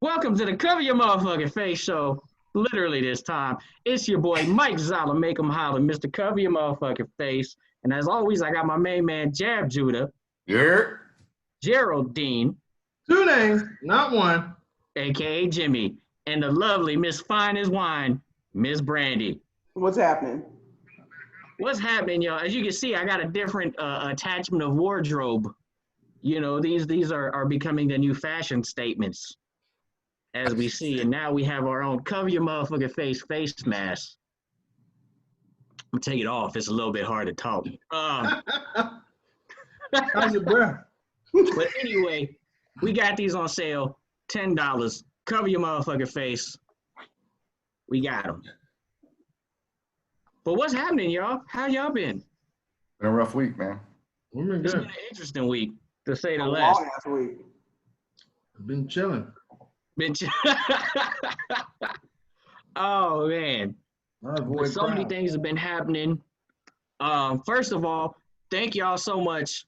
Welcome to the Cover Your Motherfucking Face show. Literally this time. It's your boy Mike Zala, make him holler, Mr. Cover Your Motherfucking Face. And as always, I got my main man, Jab Judah. Yeah. Geraldine. Two names, not one. A.K.A. Jimmy. And the lovely Miss Fine as Wine, Miss Brandy. What's happening? What's happening, y'all? As you can see, I got a different attachment of wardrobe. You know, these are becoming the new fashion statements, as we see. And now we have our own Cover Your Motherfucking Face mask. I'm gonna take it off. It's a little bit hard to talk. How's your breath? But anyway, we got these on sale, $10. Cover your motherfucking face. We got them. But what's happening, y'all? How y'all been? Been a rough week, man. We've been It's good. been an interesting week, to say the A least. long ass week. Been chilling. Oh man, Avoid so many crowds. things have been happening. First of all, thank y'all so much.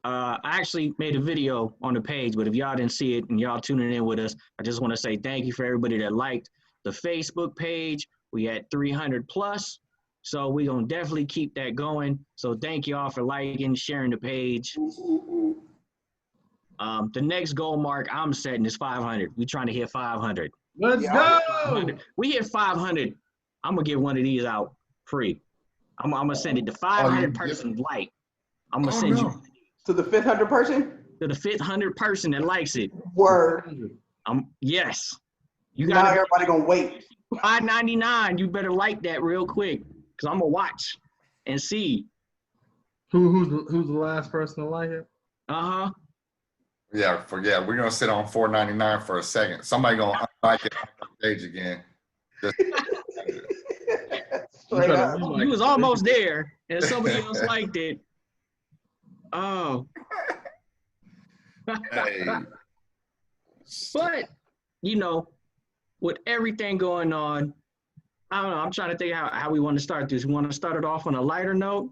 I actually made a video on the page, but if y'all didn't see it and y'all tuning in with us, I just want to say thank you for everybody that liked the Facebook page. We had 300 plus, so we're gonna definitely keep that going. So thank y'all for liking, sharing the page. The next goal mark I'm setting is 500. We're trying to hit 500. Let's Yeah. go. We hit 500. I'm gonna give one of these out free. I'm gonna send it to 500 person like. I'm gonna send you To the 500 person? to the 500 person that likes it. Word. Yes. You Now got everybody gonna wait. $5.99. You better like that real quick, cause I'm gonna watch and see. Who's the last person to like it? Uh huh. Yeah, we're gonna sit on $4.99 for a second. Somebody gonna unlike it on the page again. Just, Straight up. You was almost there, and somebody else liked it. Oh. hey. But, you know, with everything going on, I don't know. I'm trying to think how we want to start this. We want to start it off on a lighter note,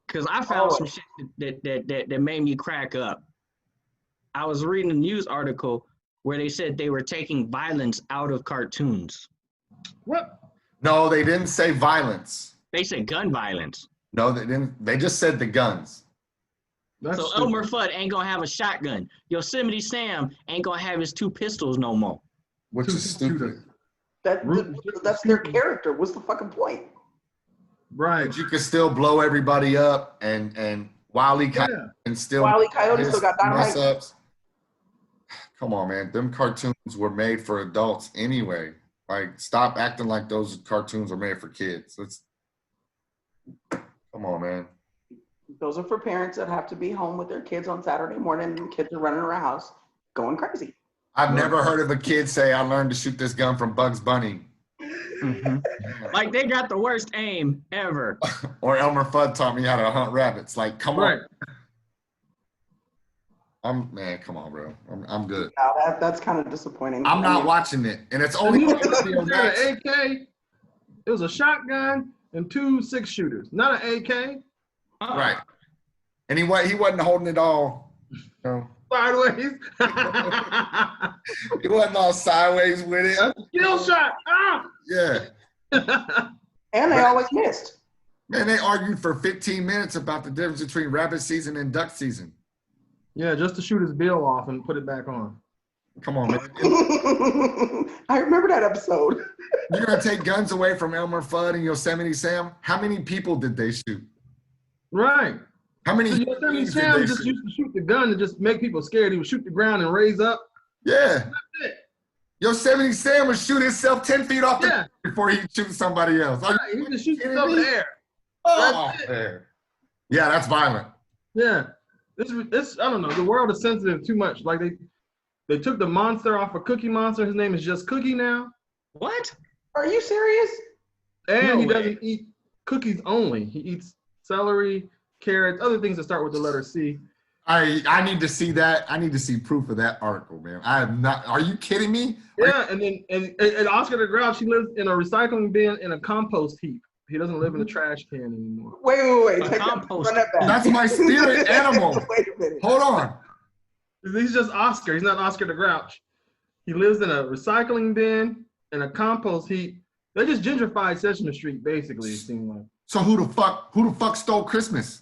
because I found some shit that made me crack up. I was reading a news article where they said they were taking violence out of cartoons. What? No, they didn't say violence. They said gun violence. No, they didn't. They just said the guns. That's So stupid. Elmer Fudd ain't gonna have a shotgun. Yosemite Sam ain't gonna have his 2 pistols no more. Which is stupid. That's their character. What's the fucking point? Right. But you can still blow everybody up and Wile E. Coyote can still Wile E. Coyote still got mess dynamite. ups. Come on, man. Them cartoons were made for adults anyway. Like, stop acting like those cartoons are made for kids. Come on, man. Those are for parents that have to be home with their kids on Saturday morning and the kids are running around the house going crazy. I've never heard of a kid say, I learned to shoot this gun from Bugs Bunny. Mm-hmm. Like, they got the worst aim ever. Or Elmer Fudd taught me how to hunt rabbits. Like, come Right. on. Man, come on, bro. I'm good. Now that's kind of disappointing. I'm not watching it. And it's only An HBO Max. AK. It was a shotgun and 2 6-shooters, not an AK. Right. And he wasn't holding it all. No. Sideways. He wasn't all sideways with it. That's a skill shot. Ah. Yeah. And they always missed. Man, they argued for 15 minutes about the difference between rabbit season and duck season. Yeah, just to shoot his bill off and put it back on. Come on, man. I remember that episode. You're going to take guns away from Elmer Fudd and Yosemite Sam? How many people did they shoot? Right. How many Yosemite humans did Sam they just shoot? used to shoot the gun and just make people scared. He would shoot the ground and raise up. Yeah. That's it. Yosemite Sam would shoot himself 10 feet off the Yeah. before he shoot somebody else. Are Right. you He just shoots kidding himself in me? the air. Oh, That's man. Yeah, that's violent. Yeah. This I don't know. The world is sensitive too much. Like they took the monster off of Cookie Monster. His name is just Cookie now. What? Are you serious? And No he way. doesn't eat cookies only. He eats celery, carrots, other things that start with the letter C. I need to see that. I need to see proof of that article, man. I have not. Are you kidding me? Yeah, and then and Oscar the Grouch, he lives in a recycling bin in a compost heap. He doesn't live in a trash can anymore. Wait. A Take that, compost. run that back. That's my spirit animal. Wait a minute. Hold on. He's just Oscar. He's not Oscar the Grouch. He lives in a recycling bin and a compost heap. They just gentrified Sesame Street, basically, it seemed like. So who the fuck stole Christmas?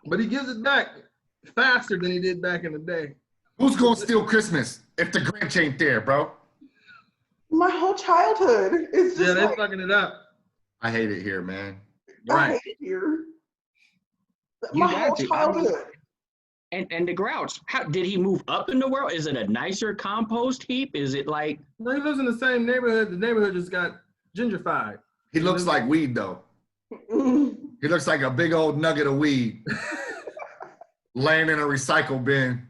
But he gives it back faster than he did back in the day. Who's gonna steal Christmas if the Grinch ain't there, bro? My whole childhood is Yeah, just they're like, fucking it up. I hate it here, man. I Right. hate it here. You My got whole to. I mean, childhood. and the Grouch, how did he move up in the world? Is it a nicer compost heap? Is it like No, he lives in the same neighborhood. The neighborhood just got gentrified. He looks like weed though. He looks like a big old nugget of weed laying in a recycle bin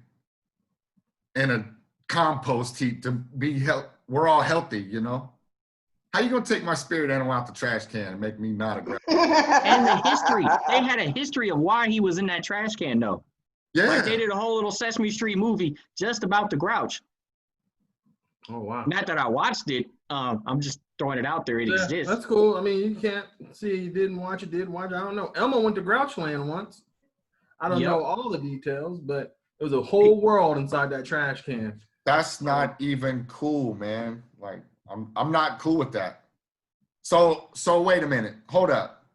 in a compost heap to be we're all healthy, you know? How you gonna take my spirit animal out the trash can and make me not aggressive? and the history? They had a history of why he was in that trash can though. Yeah. Like they did a whole little Sesame Street movie just about the Grouch. Oh, wow. Not that I watched it. I'm just throwing it out there. It Yeah, exists. that's cool. I mean, you can't see you didn't watch it, did watch it. I don't know. Elmo went to Grouchland once. I don't Yep. know all the details, but it was a whole world inside that trash can. That's not even cool, man. Like I'm not cool with that. So wait a minute. Hold up.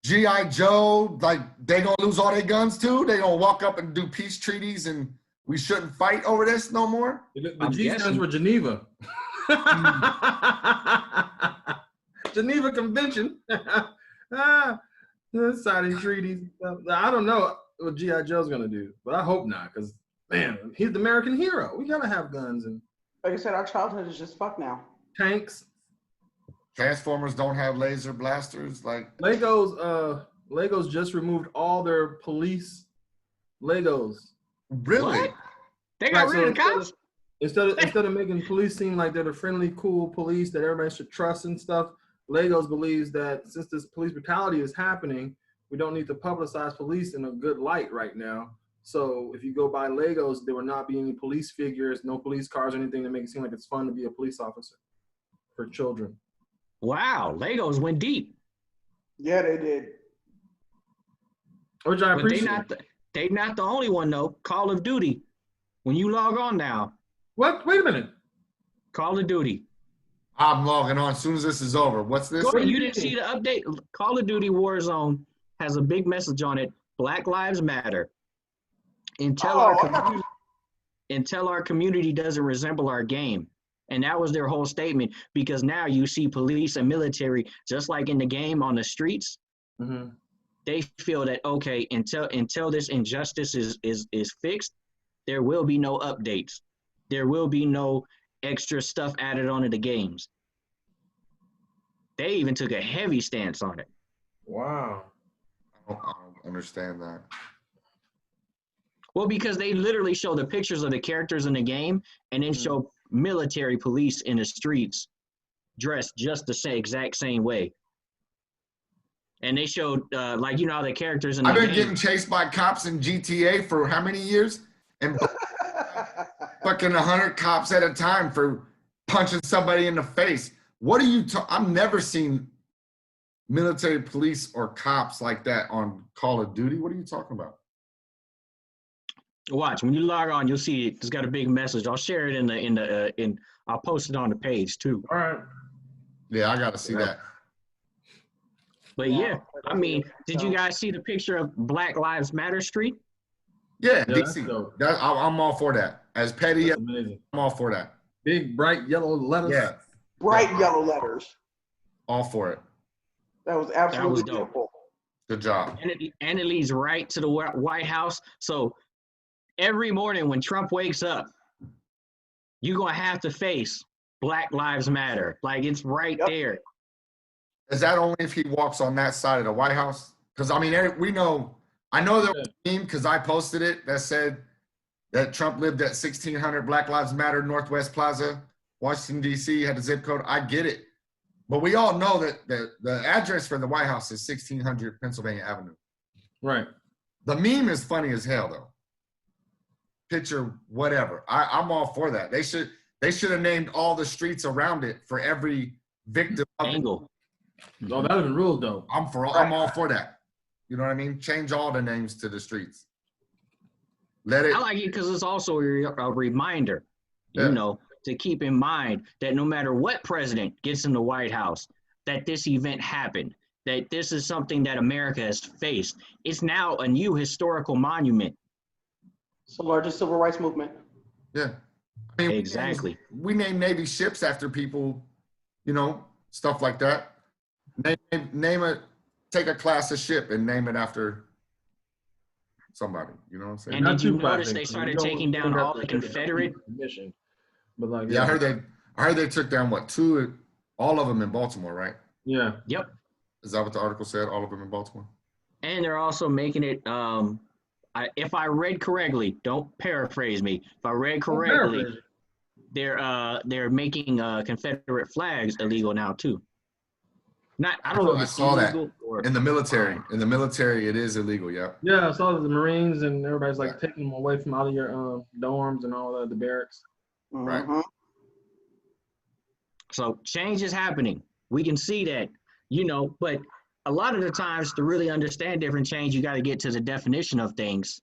G.I. Joe, like they gonna lose all their guns too? They gonna walk up and do peace treaties and we shouldn't fight over this no more? The I'm G stands guessing. for Geneva. Geneva Convention. Signing treaties. I don't know what G.I. Joe's gonna do, but I hope not, because man, he's the American hero. We gotta have guns and Like I said, our childhood is just fucked now. tanks. Transformers don't have laser blasters. Like Legos just removed all their police Legos. really? What? They got Right, rid of the so cops? Instead of making police seem like they're the friendly, cool police that everybody should trust and stuff, Legos believes that since this police brutality is happening, we don't need to publicize police in a good light right now. So if you go buy Legos, there will not be any police figures, no police cars or anything to make it seem like it's fun to be a police officer for children. Wow, Legos went deep. Yeah, they did. Which I But they appreciate. they not the only one though. Call of Duty. When you log on now, What? Wait a minute. Call of Duty. I'm logging on as soon as this is over. What's this? Go What ahead, do you you didn't mean? see the update. Call of Duty Warzone has a big message on it. Black Lives Matter. Until our community doesn't resemble our game. And that was their whole statement, because now you see police and military, just like in the game on the streets, Mm-hmm. they feel that, okay, until this injustice is fixed, there will be no updates. There will be no extra stuff added onto the games. They even took a heavy stance on it. Wow. I don't understand that. Well, because they literally show the pictures of the characters in the game and then show military police in the streets dressed just the exact same way. And they showed, like, you know, how the characters in the I've been game. getting chased by cops in GTA for how many years? And fucking 100 cops at a time for punching somebody in the face. What are you I've never seen military police or cops like that on Call of Duty. What are you talking about? Watch, when you log on, you'll see it. It's got a big message. I'll share it in I'll post it on the page too. All right. Yeah, I got to see that. But yeah, I mean, did you guys see the picture of Black Lives Matter Street? Yeah, Yeah, that's DC. dope. I'm all for that. As petty, That's as amazing. I'm all for that. Big bright yellow letters. Yeah, Bright yellow letters. all for it. That was absolutely dope. beautiful. Good job. And it leads right to the White House. So every morning when Trump wakes up, you're going to have to face Black Lives Matter. Like, it's right there. Is that only if he walks on that side of the White House? Because, I mean, I know there was a meme because I posted it that said that Trump lived at 1600 Black Lives Matter Northwest Plaza, Washington, D.C., had the zip code. I get it. But we all know that the address for the White House is 1600 Pennsylvania Avenue. Right. The meme is funny as hell, though. Picture, whatever. I'm all for that. They should have named all the streets around it for every victim of it. Angle. Oh, that would have been real dope. I'm all for that. You know what I mean? Change all the names to the streets. Let it. I like it because it's also a reminder, Yeah. to keep in mind that no matter what president gets in the White House, that this event happened, that this is something that America has faced. It's now a new historical monument. It's the largest civil rights movement. Yeah. I mean, Exactly. we name Navy ships after people, stuff like that. Name it, take a class of ship and name it after somebody. You know what I'm saying? And Not did you too notice classic. they started You don't taking down have all to the get Confederate? permission. But like, Yeah, I heard they took down all of them in Baltimore, right? Yeah. Yep. Is that what the article said? All of them in Baltimore? And they're also making it, if I read correctly, don't paraphrase me. If I read correctly, they're making Confederate flags illegal now too. I don't know if I it's saw that illegal or in the military. fine. In the military, it is illegal. Yeah. Yeah, I saw the Marines and everybody's like Yeah. taking them away from out of your dorms and all that, the barracks. Right. Mhm. So change is happening. We can see that, but a lot of the times to really understand different change, you got to get to the definition of things.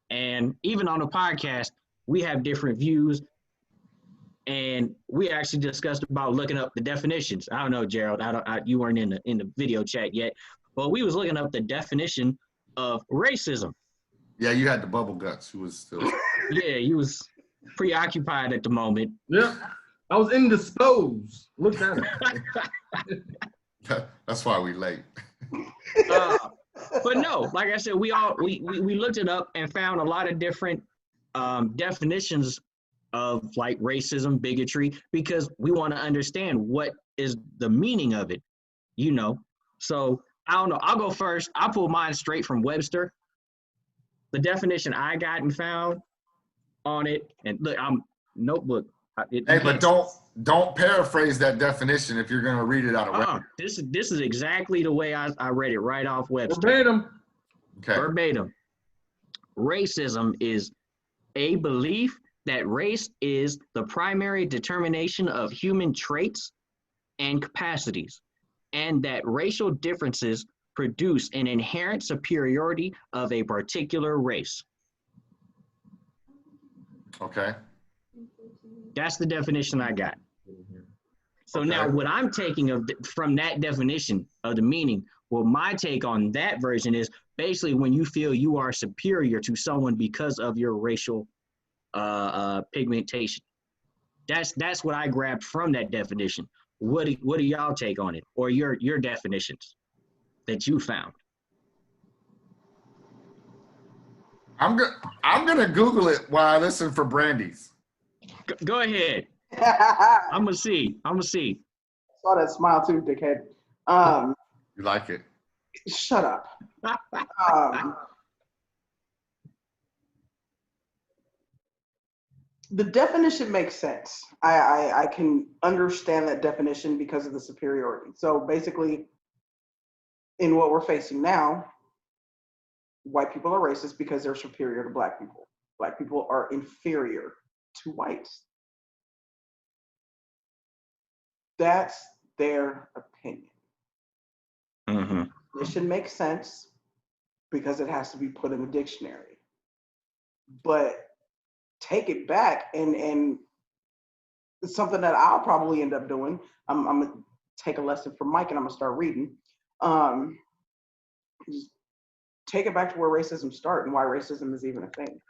And even on the podcast, we have different views. And we actually discussed about looking up the definitions. I don't know, Gerald, you weren't in the video chat yet, but we was looking up the definition of racism. Yeah, you had the bubble guts. Who was still? Yeah, he was preoccupied at the moment. Yeah. I was indisposed. Look at it. That's why we late. But no, like I said, we looked it up and found a lot of different definitions of like racism, bigotry, because we want to understand what is the meaning of it, So I don't know. I'll go first. I'll pull mine straight from Webster. The definition I got and found on it, and look, I'm notebook. But don't paraphrase that definition if you're gonna read it out of Webster. This is exactly the way I read it right off Webster. Verbatim. Okay. Verbatim. Racism is a belief that race is the primary determination of human traits and capacities, and that racial differences produce an inherent superiority of a particular race. Okay. That's the definition I got. So Okay. now what I'm taking from that definition of the meaning, well, my take on that version is basically when you feel you are superior to someone because of your racial pigmentation. That's what I grabbed from that definition. What do y'all take on it, or your definitions that you found? I'm gonna Google it while I listen for Brandy's. Go ahead. I I'm gonna see. saw that smile too, dickhead. You like it? Shut up. The definition makes sense. I can understand that definition because of the superiority. So basically, in what we're facing now, white people are racist because they're superior to black people. Black people are inferior to whites. That's their opinion. Mm-hmm. Definition makes sense because it has to be put in the dictionary. But take it back and it's something that I'll probably end up doing. I'm gonna take a lesson from Mike and I'm gonna start reading. Just take it back to where racism started and why racism is even a thing.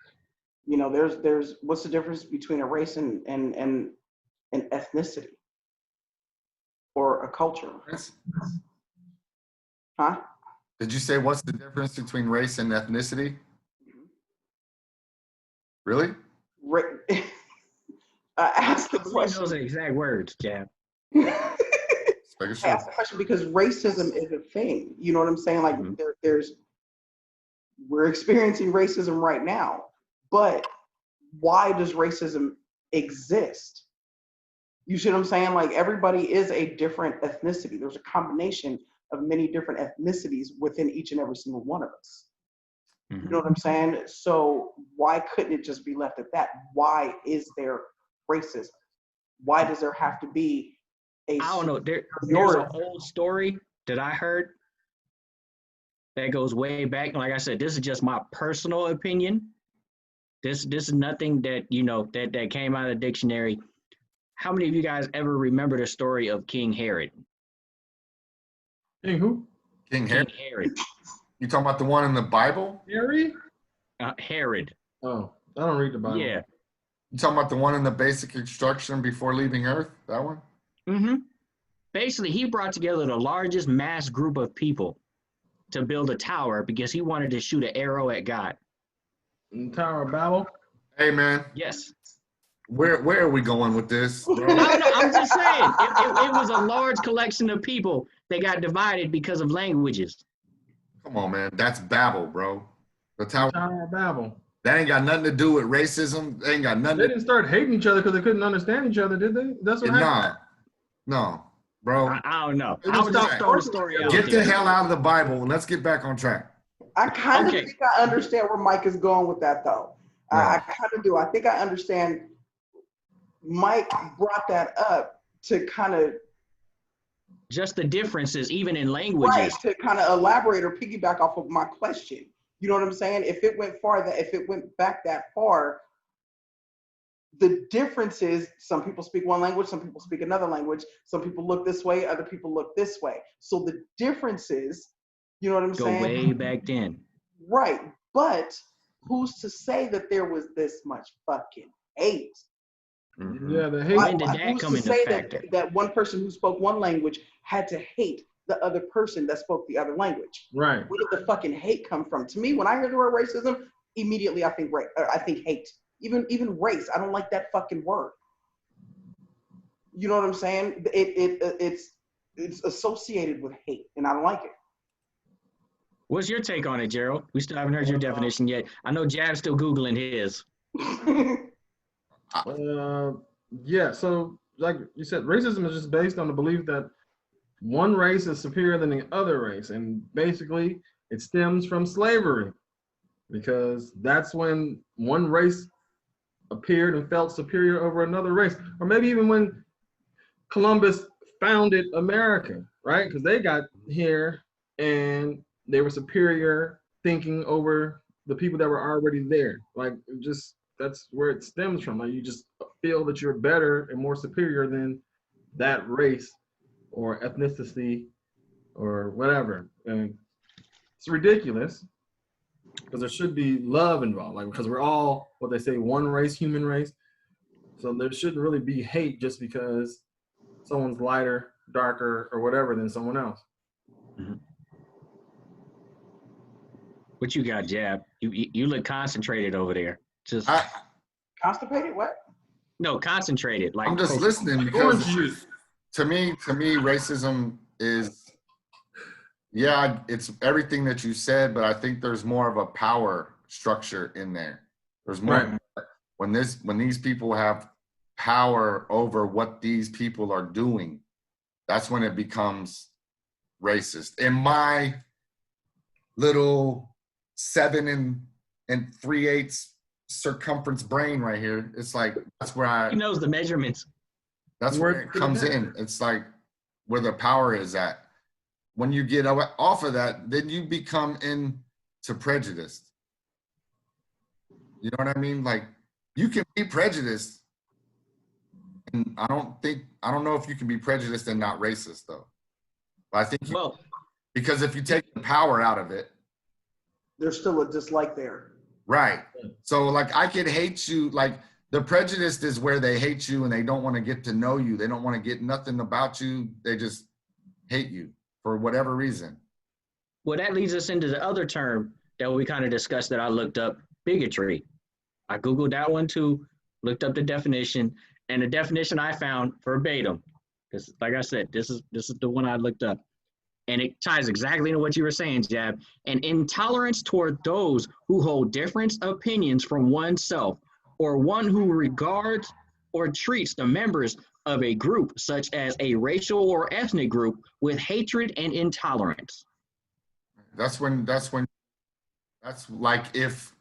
There's what's the difference between a race and an ethnicity or a culture? Huh? Did you say what's the difference between race and ethnicity? Really? Ask the Those question. are exact words, Jab. Making sure. Ask the question because racism is a thing. You know what I'm saying? Like we're experiencing racism right now, but why does racism exist? You see what I'm saying? Like everybody is a different ethnicity. There's a combination of many different ethnicities within each and every single one of us. Mm-hmm. You know what I'm saying? So why couldn't it just be left at that? Why is there racism? Why does there have to be a? I don't know. There's an old story that I heard that goes way back. Like I said, this is just my personal opinion. This is nothing that that came out of the dictionary. How many of you guys ever remember the story of King Herod? King who? King King Herod. Herod. You talking about the one in the Bible? Harry? Herod. Oh, I don't read the Bible. Yeah. You talking about the one in the basic instruction before leaving Earth? That one? Mm-hmm. Basically, he brought together the largest mass group of people to build a tower because he wanted to shoot an arrow at God. In Tower of Babel? Hey man, Yes. where are we going with this, I bro? don't know. I'm just saying. It was a large collection of people that got divided because of languages. Come on, man. That's Babel, bro. The tower. Tower of Babel. That ain't got nothing to do with racism. They ain't got nothing They to didn't start hating each other because they couldn't understand each other, did they? That's what happened. No, bro. I don't know. They I just was just stopped throwing the working story together. out Get there. the hell out of the Bible and let's get back on track. I kind of Okay. think I understand where Mike is going with that, though. No. I kind of do. I think I understand. Mike brought that up to kind of Just the differences, even in right, languages. to kind of elaborate or piggyback off of my question. You know what I'm saying? If it went back that far, the difference is some people speak one language, some people speak another language, some people look this way, other people look this way. So the differences, you know what I'm Go saying? way back then. Right. But who's to say that there was this much fucking hate? Mhm. Yeah, the hate. When did that Who's come to into say factor? that one person who spoke one language had to hate the other person that spoke the other language? Right. Where did the fucking hate come from? To me, when I hear the word racism, immediately I think hate. Even race, I don't like that fucking word. You know what I'm saying? It's associated with hate, and I don't like it. What's your take on it, Gerald? We still haven't heard your definition yet. I know Jab's still Googling his. Yeah, so like you said, racism is just based on the belief that one race is superior than the other race. And basically, it stems from slavery because that's when one race appeared and felt superior over another race. Or maybe even when Columbus founded America, right? Because they got here and they were superior thinking over the people that were already there. Like, just that's where it stems from. Like, you just feel that you're better and more superior than that race or ethnicity or whatever. And it's ridiculous because there should be love involved, like, because we're all what they say, one race, human race. So there shouldn't really be hate just because someone's lighter, darker, or whatever than someone else. Mm-hmm. What you got, Jab? You look concentrated over there. Just Constipated? What? no, concentrated. Like I'm just focus. listening Orange because juice. to me, racism is, yeah, it's everything that you said, but I think there's more of a power structure in there. There's more when these people have power over what these people are doing, that's when it becomes racist. In my little 7 3/8 circumference brain right here, it's like that's where He knows the measurements. that's where it comes in. It's like where the power is at. When you get off of that, then you become into prejudice. You know what I mean? Like, you can be prejudiced, and I don't know if you can be prejudiced and not racist though. But I think because if you take the power out of it, There's still a dislike there. right? So like, I could hate you. Like, the prejudice is where they hate you and they don't want to get to know you. They don't want to get nothing about you. They just hate you for whatever reason. Well, that leads us into the other term that we kind of discussed that I looked up, bigotry. I Googled that one too, looked up the definition, and the definition I found verbatim, because like I said, this is the one I looked up. And it ties exactly to what you were saying, Jab. An intolerance toward those who hold different opinions from oneself, or one who regards or treats the members of a group, such as a racial or ethnic group, with hatred and intolerance. That's like if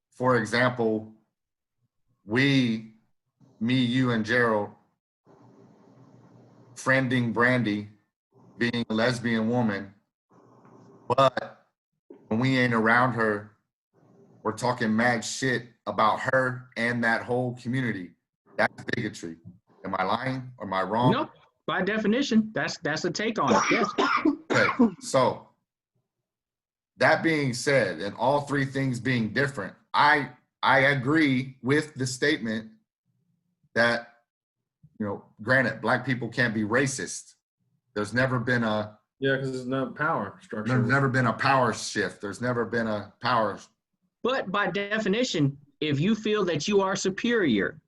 for example, me, you, and Gerald friending Brandy, being a lesbian woman, But when we ain't around her, we're talking mad shit about her and that whole community. That's bigotry. Am I lying? Am I wrong? No, by definition, that's a take on it. Yes. Okay, so that being said, and all three things being different, I agree with the statement that, granted, black people can't be racist. There's never been a because there's no power structure. There's never been a power shift. There's never been a power. But by definition, if you feel that you are superior,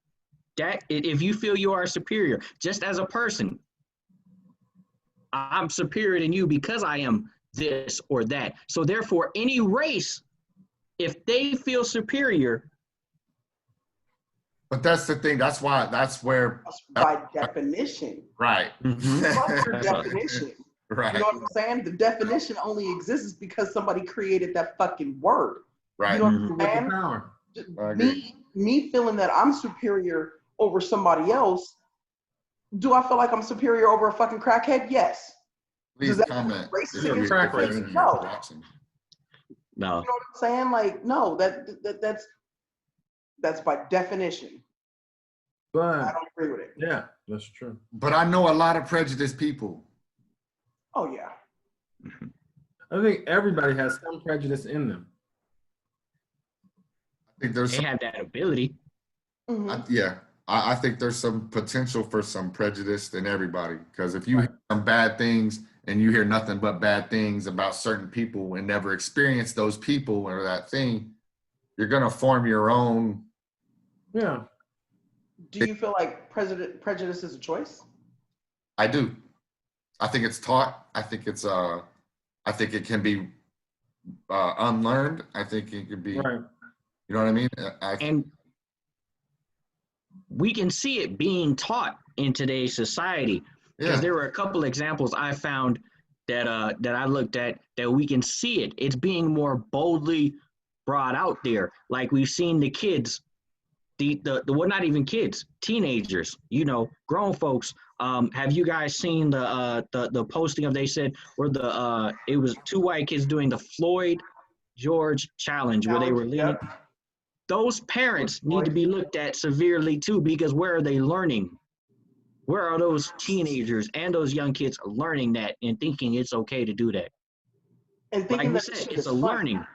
if you feel you are superior, just as a person, I'm superior than you because I am this or that. So therefore, any race, if they feel superior. But that's the thing. That's where. By definition. Right. Fuck your definition. Right. You know what I'm saying? The definition only exists because somebody created that fucking word. Right. You know what I'm saying? Me feeling that I'm superior over somebody else. Do I feel like I'm superior over a fucking crackhead? Yes. Please comment. Racist? You're a crackhead. No. No. You know what I'm saying? Like, no, that's by definition. But I don't agree with it. Yeah, that's true. But I know a lot of prejudiced people. Oh yeah. I think everybody has some prejudice in them. I think there's they have that ability. I think there's some potential for some prejudice in everybody, because if you hear some bad things and you hear nothing but bad things about certain people and never experience those people or that thing, you're gonna form your own. Yeah. Do you feel like prejudice is a choice? I do. I think it's taught. I think it's I think it can be unlearned. I think it could be. Right. You know what I mean? And we can see it being taught in today's society, because there were a couple examples I found that I looked at that we can see it. It's being more boldly brought out there. Like we've seen the kids, the well, not even kids, teenagers, grown folks. Have you guys seen the posting of, they said, where it was two white kids doing the Floyd George challenge where they were leaning. Yep. Those parents need to be looked at severely too, because where are they learning? Where are those teenagers and those young kids learning that and thinking it's okay to do that? And thinking like we that said, it's a learning.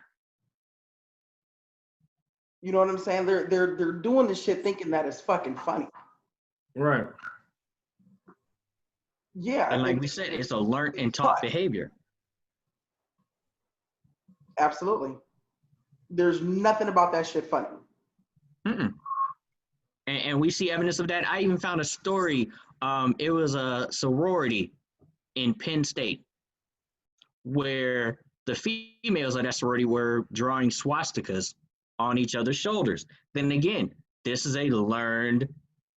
You know what I'm saying? They're doing this shit thinking that it's fucking funny. Right. Yeah. And like we said, it's a learned and taught behavior. Absolutely. There's nothing about that shit funny. And we see evidence of that. I even found a story. It was a sorority in Penn State where the females of that sorority were drawing swastikas on each other's shoulders. Then again, this is a learned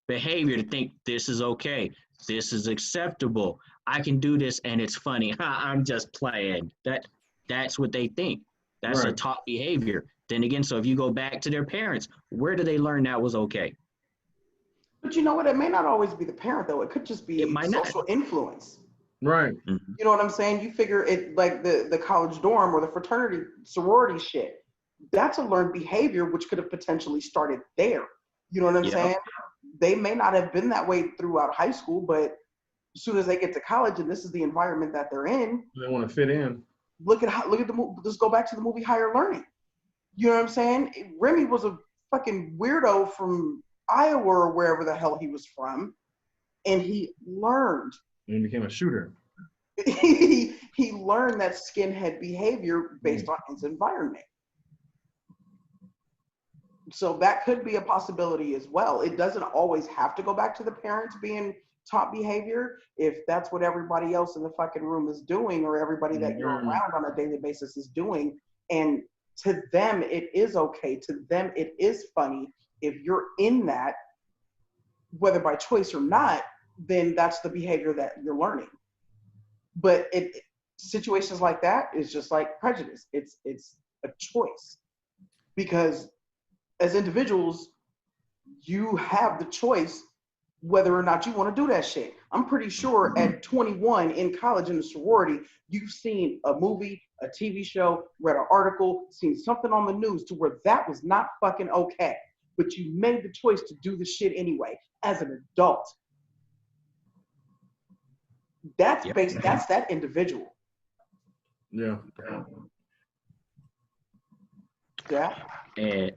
behavior to think this is okay. This is acceptable. I can do this and it's funny. I'm just playing. That's what they think. That's a taught behavior. Then again, so if you go back to their parents, where do they learn that was okay? But you know what? It may not always be the parent, though. It could just be social influence. Right. Mm-hmm. You know what I'm saying? You figure it like the college dorm or the fraternity sorority shit. That's a learned behavior, which could have potentially started there. You know what I'm saying? They may not have been that way throughout high school, but as soon as they get to college and this is the environment that they're in, they want to fit in. Look at the movie. Let's go back to the movie Higher Learning. You know what I'm saying? Remy was a fucking weirdo from Iowa or wherever the hell he was from, and he learned. And he became a shooter. he learned that skinhead behavior based on his environment. So that could be a possibility as well. It doesn't always have to go back to the parents being taught behavior. If that's what everybody else in the fucking room is doing, or everybody that you're around on a daily basis is doing, and to them it is okay, to them it is funny, if you're in that, whether by choice or not, then that's the behavior that you're learning. But situations like that is just like prejudice. It's a choice, because as individuals, you have the choice whether or not you want to do that shit. I'm pretty sure at 21 in college in a sorority, you've seen a movie, a TV show, read an article, seen something on the news to where that was not fucking okay. But you made the choice to do the shit anyway as an adult. That's based, that's that individual. Yeah. Yeah. And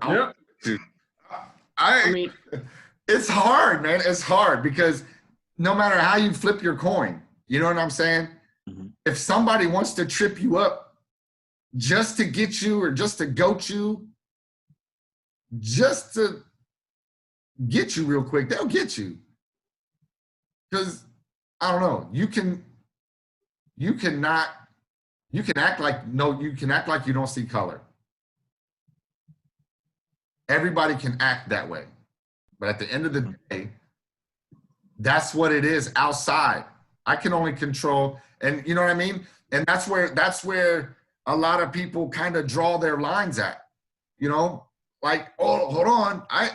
Yeah. I mean, it's hard, man. It's hard because no matter how you flip your coin, you know what I'm saying? Mhm. If somebody wants to trip you up just to get you or just to goat you, just to get you real quick, they'll get you. Because I don't know, you can act like you don't see color. Everybody can act that way. But at the end of the day, that's what it is outside. I can only control, and you know what I mean? And that's where a lot of people kind of draw their lines at. You know, like, oh, hold on. I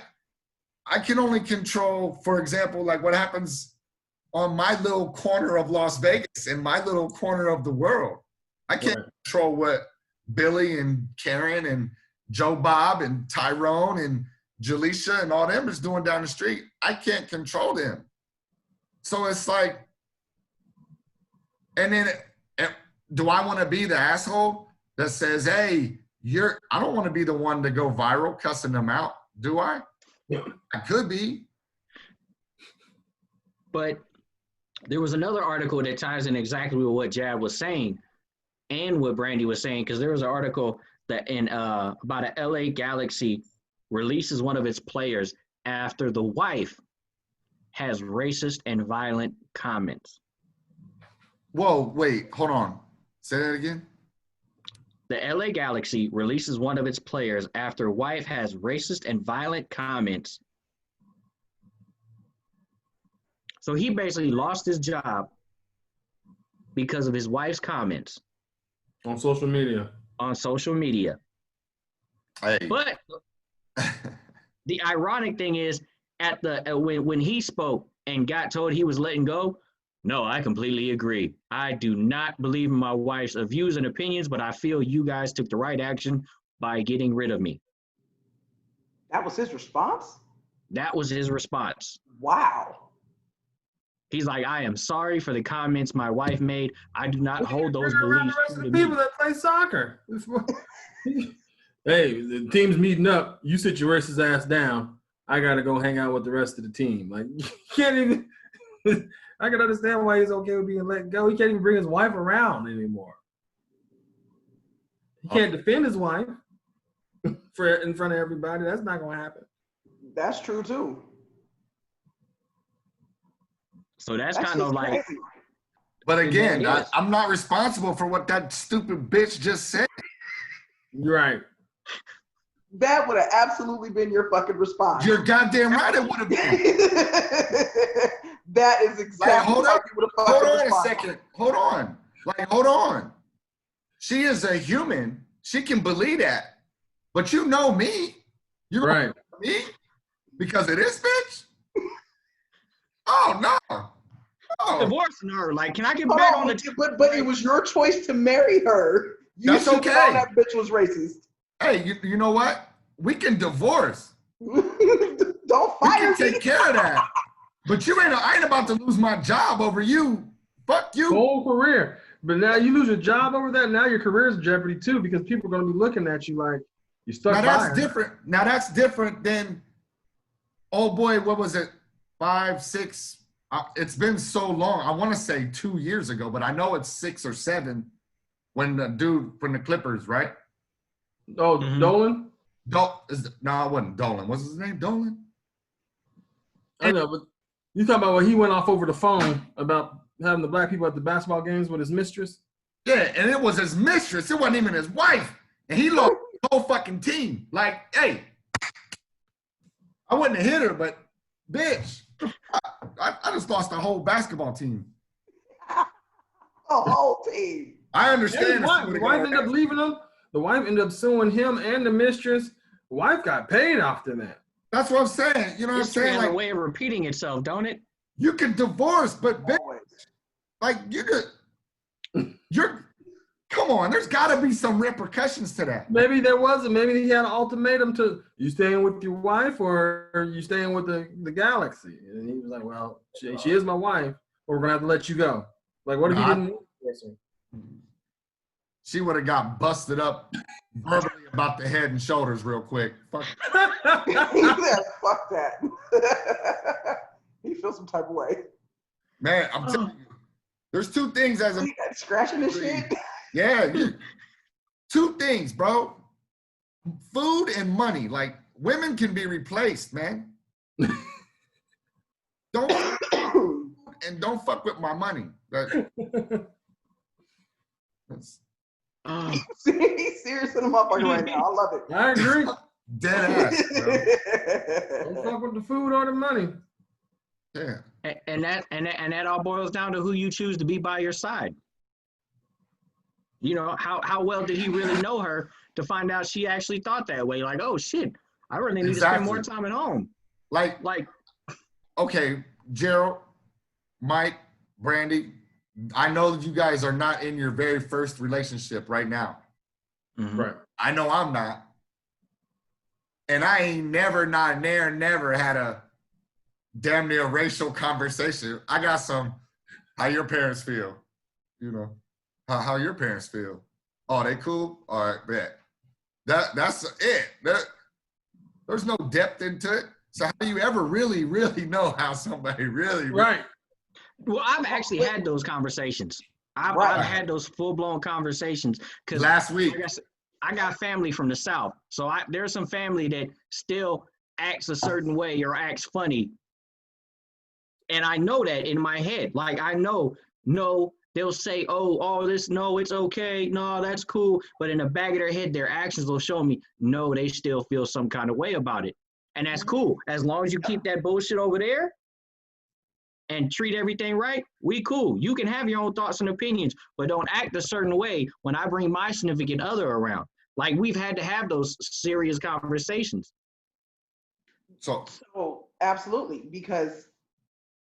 can only control, for example, like what happens on my little corner of Las Vegas, in my little corner of the world. I can't control what Billy and Karen and Joe Bob and Tyrone and Jaleisha and all them is doing down the street. I can't control them. So it's like, and then do I want to be the asshole that says, hey, I don't want to be the one to go viral cussing them out, do I? I could be. but there was another article that ties in exactly with what Jad was saying and what Brandy was saying, because there was an article that about an LA Galaxy releases one of its players after the wife has racist and violent comments. Whoa, wait, hold on. Say that again. The LA Galaxy releases one of its players after wife has racist and violent comments. So he basically lost his job because of his wife's comments On social media. on social media. Hey. But the ironic thing is, at the when he spoke and got told he was letting go, no, I completely agree. I do not believe in my wife's views and opinions, but I feel you guys took the right action by getting rid of me. That was his response? That was his response. Wow. He's like, I am sorry for the comments my wife made. I do not hold those Around beliefs the rest true of to the people me. that play soccer. Hey, the team's meeting up. You sit your racist ass down. I gotta go hang out with the rest of the team. Like, you can't even. I can understand why he's okay with being let go. He can't even bring his wife around anymore. He can't defend his wife in front of everybody. That's not gonna happen. That's true too. So that's That's kind of just like, crazy. But again, Yes. I'm not responsible for what that stupid bitch just said. You're right. That would have absolutely been your fucking response. You're goddamn right it would have been. That is exactly hold how up. you would have fucking Hold on a responded. second. Hold on. Like, hold on. She is a human. She can believe that. But you know me. You're Right. me? Because of this bitch? Oh, no. Oh, divorcing her. Like, can I get Hold back on, on the but it was your choice to marry her. You That's should've okay. known that bitch was racist. hey, you know what? We can divorce. Don't We fire can take me. care of that. But I ain't about to lose my job over you. Fuck you. Whole career. But now you lose your job over that. Now your career is in jeopardy too, because people are going to be looking at you like you stuck Now by that's her. different. Now that's different than, oh boy, what was it? 5, 6. It's been so long. I want to say 2 years ago, but I know it's 6 or 7 when the dude from the Clippers, right? Oh, Mhm. Dolan? No, it wasn't Dolan. What's his name? Dolan? I know, but you talking about when he went off over the phone about having the black people at the basketball games with his mistress? Yeah, and it was his mistress. It wasn't even his wife. And he lost the whole fucking team. Like, hey, I wouldn't have hit her, but bitch, I just lost the whole basketball team. The whole team. I Yeah, understand. his wife ended up leaving him. The wife ended up suing him and the mistress. The wife got paid after that. That's what I'm saying. You know what I'm History saying? has a Like, way of repeating itself, don't it? you can divorce, but bitch, Always. like you're come on, there's gotta be some repercussions to that. Maybe there wasn't. Maybe he had an ultimatum to, you staying with your wife or you staying with the galaxy? And he was like, well, she is my wife, or we're gonna have to let you go. Like, what if he didn't? She would have got busted up verbally about the head and shoulders real quick. Fuck. He said, fuck that. He feels some type of way. Man, I'm telling you, there's two things as a He got scratching this shit. yeah, two things, bro. Food and money. Like, women can be replaced, man. Don't fuck with my money. That's See, he's serious in the motherfucker right now. I love it. I agree. dead ass, bro. Don't fuck with the food or the money. Yeah. And that all boils down to who you choose to be by your side. You know, how well did he really know her to find out she actually thought that way? Like, oh shit, I really need to spend more time at home. Like, okay, Gerald, Mike, Brandy, I know that you guys are not in your very first relationship right now. Mm-hmm. Right. I know I'm not. And I ain't never had a damn near racial conversation. I got some, how your parents feel, you know, how your parents feel. Oh, they cool? All right, bet. That's it. There's no depth into it. So how do you ever really, really know how somebody really Right. Well, I've actually had those conversations. I've had those full-blown conversations. Because last week. like I got family from the South. So there's some family that still acts a certain way or acts funny. And I know that in my head. Like, I know, no, they'll say, oh, this, no, it's okay. No, that's cool. But in the back of their head, their actions will show me, no, they still feel some kind of way about it. And that's cool. As long as you keep that bullshit over there and treat everything right, we cool. You can have your own thoughts and opinions, but don't act a certain way when I bring my significant other around. Like, we've had to have those serious conversations. So absolutely, because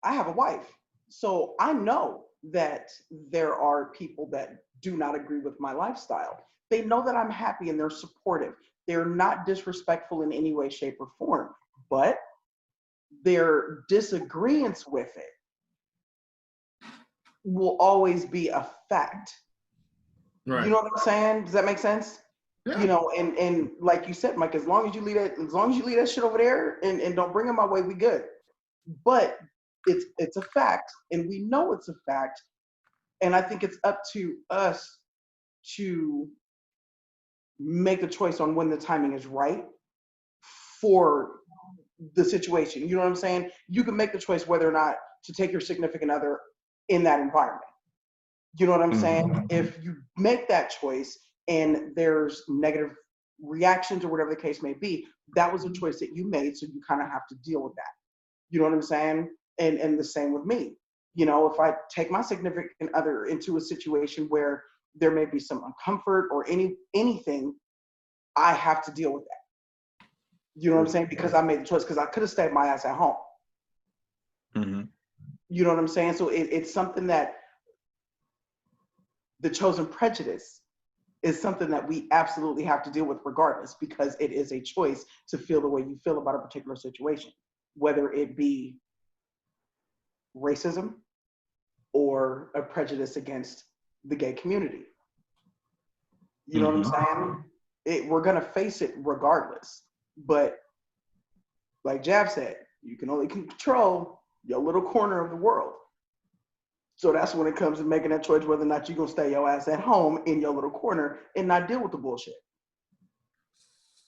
I have a wife. So I know that there are people that do not agree with my lifestyle. They know that I'm happy and they're supportive. They're not disrespectful in any way, shape, or form, but their disagreements with it will always be a fact. Right. You know what I'm saying? Does that make sense? yeah. You know, and like you said, Mike, as long as you leave that shit over there and don't bring it my way, we good. But it's a fact, and we know it's a fact, and I think it's up to us to make the choice on when the timing is right for the situation. You know what I'm saying? You can make the choice whether or not to take your significant other in that environment. You know what I'm saying? If you make that choice and there's negative reactions or whatever the case may be, that was a choice that you made, so you kind of have to deal with that. You know what I'm saying? And the same with me. You know, if I take my significant other into a situation where there may be some uncomfort or anything, I have to deal with that. You know what I'm saying? Because I made the choice, because I could have stayed my ass at home. Mm-hmm. You know what I'm saying? So it's something that the chosen prejudice is something that we absolutely have to deal with regardless, because it is a choice to feel the way you feel about a particular situation, whether it be racism or a prejudice against the gay community. You know what I'm saying? We're going to face it regardless. But like Jab said, you can only control your little corner of the world. So that's when it comes to making that choice whether or not you're going to stay your ass at home in your little corner and not deal with the bullshit.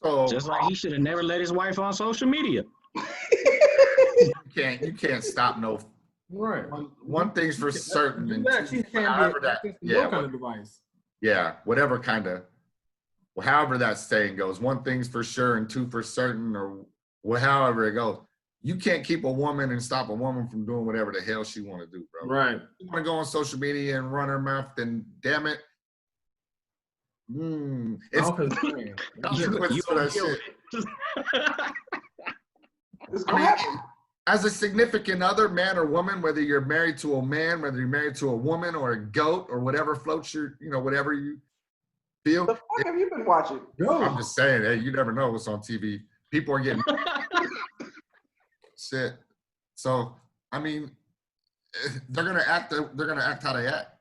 So Just like he should have never let his wife on social media. you can't stop no. Right. One thing's for certain, and She can't however be that, no kind of device. yeah, whatever kind of, well, however that saying goes. One thing's for sure and two for certain, or however it goes. You can't keep a woman and stop a woman from doing whatever the hell she want to do, bro. Right. You want to go on social media and run her mouth, then damn it, It's Oh, 'cause, man, You went You for that deal shit. with it. It's I gonna mean, happen. as a significant other, man or woman, whether you're married to a man, whether you're married to a woman or a goat or whatever floats your, whatever you feel. The fuck have you been watching? I'm just saying, hey, you never know what's on TV. People are getting shit. So, I mean, they're gonna act how they act,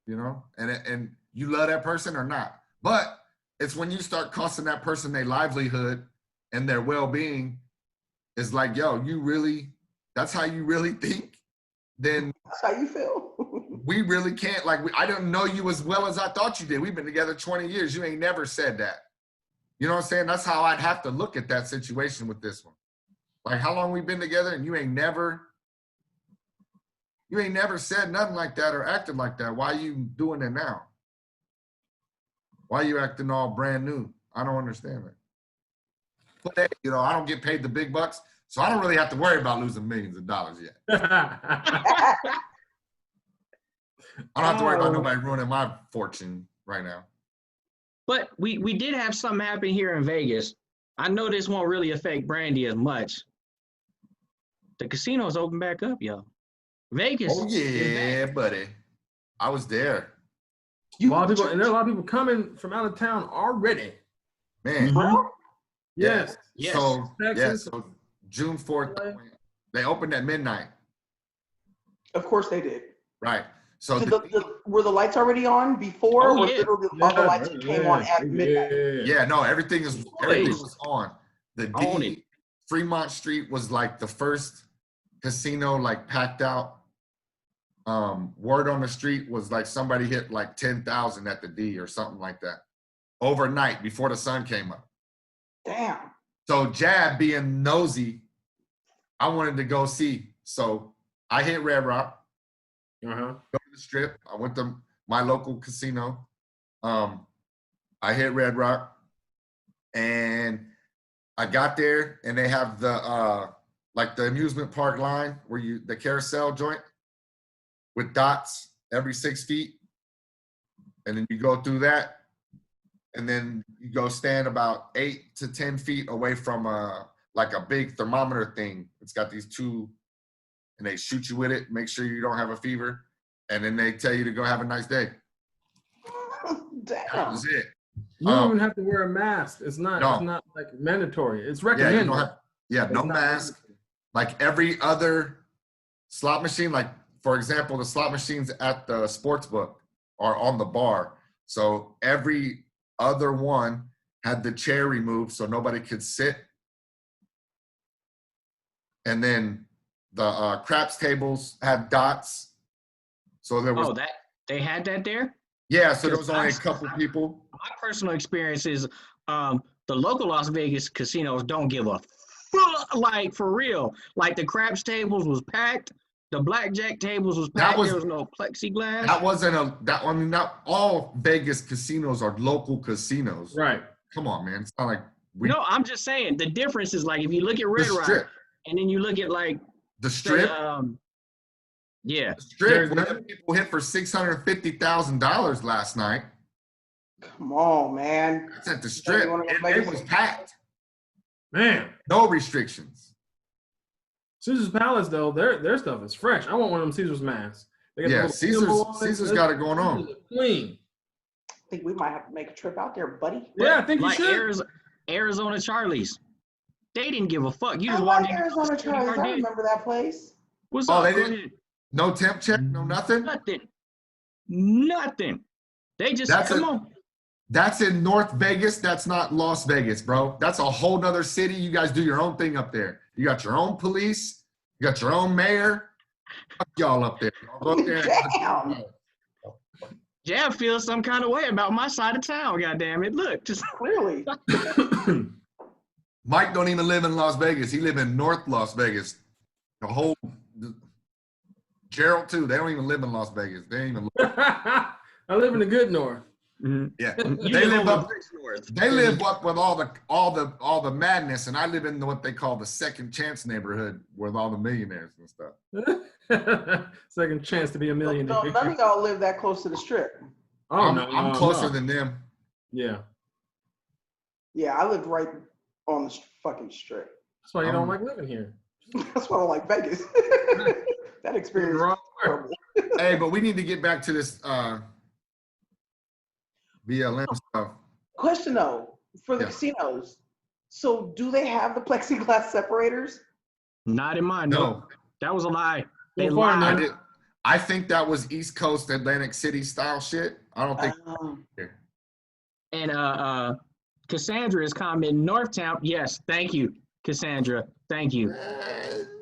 and you love that person or not. But it's when you start costing that person their livelihood and their well-being, is like, yo, that's how you really think? Then That's how you feel. we really can't, I don't know you as well as I thought you did. We've been together 20 years. You ain't never said that. You know what I'm saying? That's how I'd have to look at that situation with this one. Like, how long we been together and you ain't never said nothing like that or acted like that. Why you doing it now? Why you acting all brand new? I don't understand it. But hey, I don't get paid the big bucks, so I don't really have to worry about losing millions of dollars yet. I don't have to worry about nobody ruining my fortune right now. But we did have something happen here in Vegas. I know this won't really affect Brandy as much. The casino's open back up, yo. Vegas. Oh yeah, buddy. I was there. a lot of people, and there are a lot of people coming from out of town already. Man. Bro? Yes. Yes. So, Texas. so June 4th, they opened at midnight. Of course they did. Right. So Were the lights already on before, Oh, or yeah. literally all the lights came on at midnight? yeah, no, everything was on. The Own D it. Fremont Street was like the first casino packed out. Word on the street was like somebody hit like 10,000 at the D or something like that overnight before the sun came up. Damn. So Jab being nosy, I wanted to go see. So I hit Red Rock. Go to the Strip. I went to my local casino. I hit Red Rock, and I got there, and they have the the amusement park line where the carousel joint with dots every 6 feet, and then you go through that, and then you go stand about 8 to 10 feet away from a big thermometer thing. It's got these two, and they shoot you with it, make sure you don't have a fever, and then they tell you to go have a nice day. That Damn. was it. You don't even have to wear a mask. It's not. No. It's not like mandatory. It's Yeah, recommended. you don't have. Yeah, It's no not mask. mandatory. Like every other slot machine, like for example, the slot machines at the sports book are on the bar. So every other one had the chair removed so nobody could sit. And then the craps tables had dots. So there was. Oh, that they had that there? Yeah, so there was only a couple people. My personal experience is the local Las Vegas casinos don't give a fuck, like for real. Like the craps tables was packed, the blackjack tables was packed. There was no plexiglass. That wasn't not all Vegas casinos are local casinos. Right. Come on, man. It's not like No, I'm just saying the difference is like if you look at Red Rock and then you look at like the Strip. Yeah. The Strip, where people hit for $650,000 last night. Come on, man. That's at the Strip. It was packed. Man. No restrictions. Caesar's Palace, though, their stuff is fresh. I want one of them Caesar's masks. Yeah, Caesar's got it going on. Clean. I think we might have to make a trip out there, buddy. Yeah, I think you like should. Arizona Charlie's. They didn't give a fuck. You I just like walked in. Arizona Charlie's. I remember that place. What's Oh, up? they Go didn't? ahead. No temp check, no nothing? Nothing. They just come on. That's in North Vegas. That's not Las Vegas, bro. That's a whole nother city. You guys do your own thing up there. You got your own police. You got your own mayor. Fuck y'all up there. Y'all go up there. Damn. Jab feels some kind of way about my side of town. God damn it! Look, just Clearly. Mike don't even live in Las Vegas. He live in North Las Vegas. The whole Gerald too. They don't even live in Las Vegas. They ain't even. I live in the good north. mm-hmm. Yeah, You they live up. north. They live up with all the madness, and I live in what they call the second chance neighborhood with all the millionaires and stuff. Second chance to be a millionaire. No, none of y'all live that close to the Strip. Oh, I'm closer no. than them. Yeah. Yeah, I lived right on the fucking strip. That's why you don't like living here. That's why I don't like Vegas. That experience You're is the horrible. Hey, but we need to get back to this BLM stuff. Question though, for the Yeah. casinos, so do they have the plexiglass separators? Not in mine. No, That was a lie. They So far, I lied. no. did. I think that was East Coast, Atlantic City style shit. I don't think. And Cassandra is commenting Northtown. Yes, thank you, Cassandra. Thank you.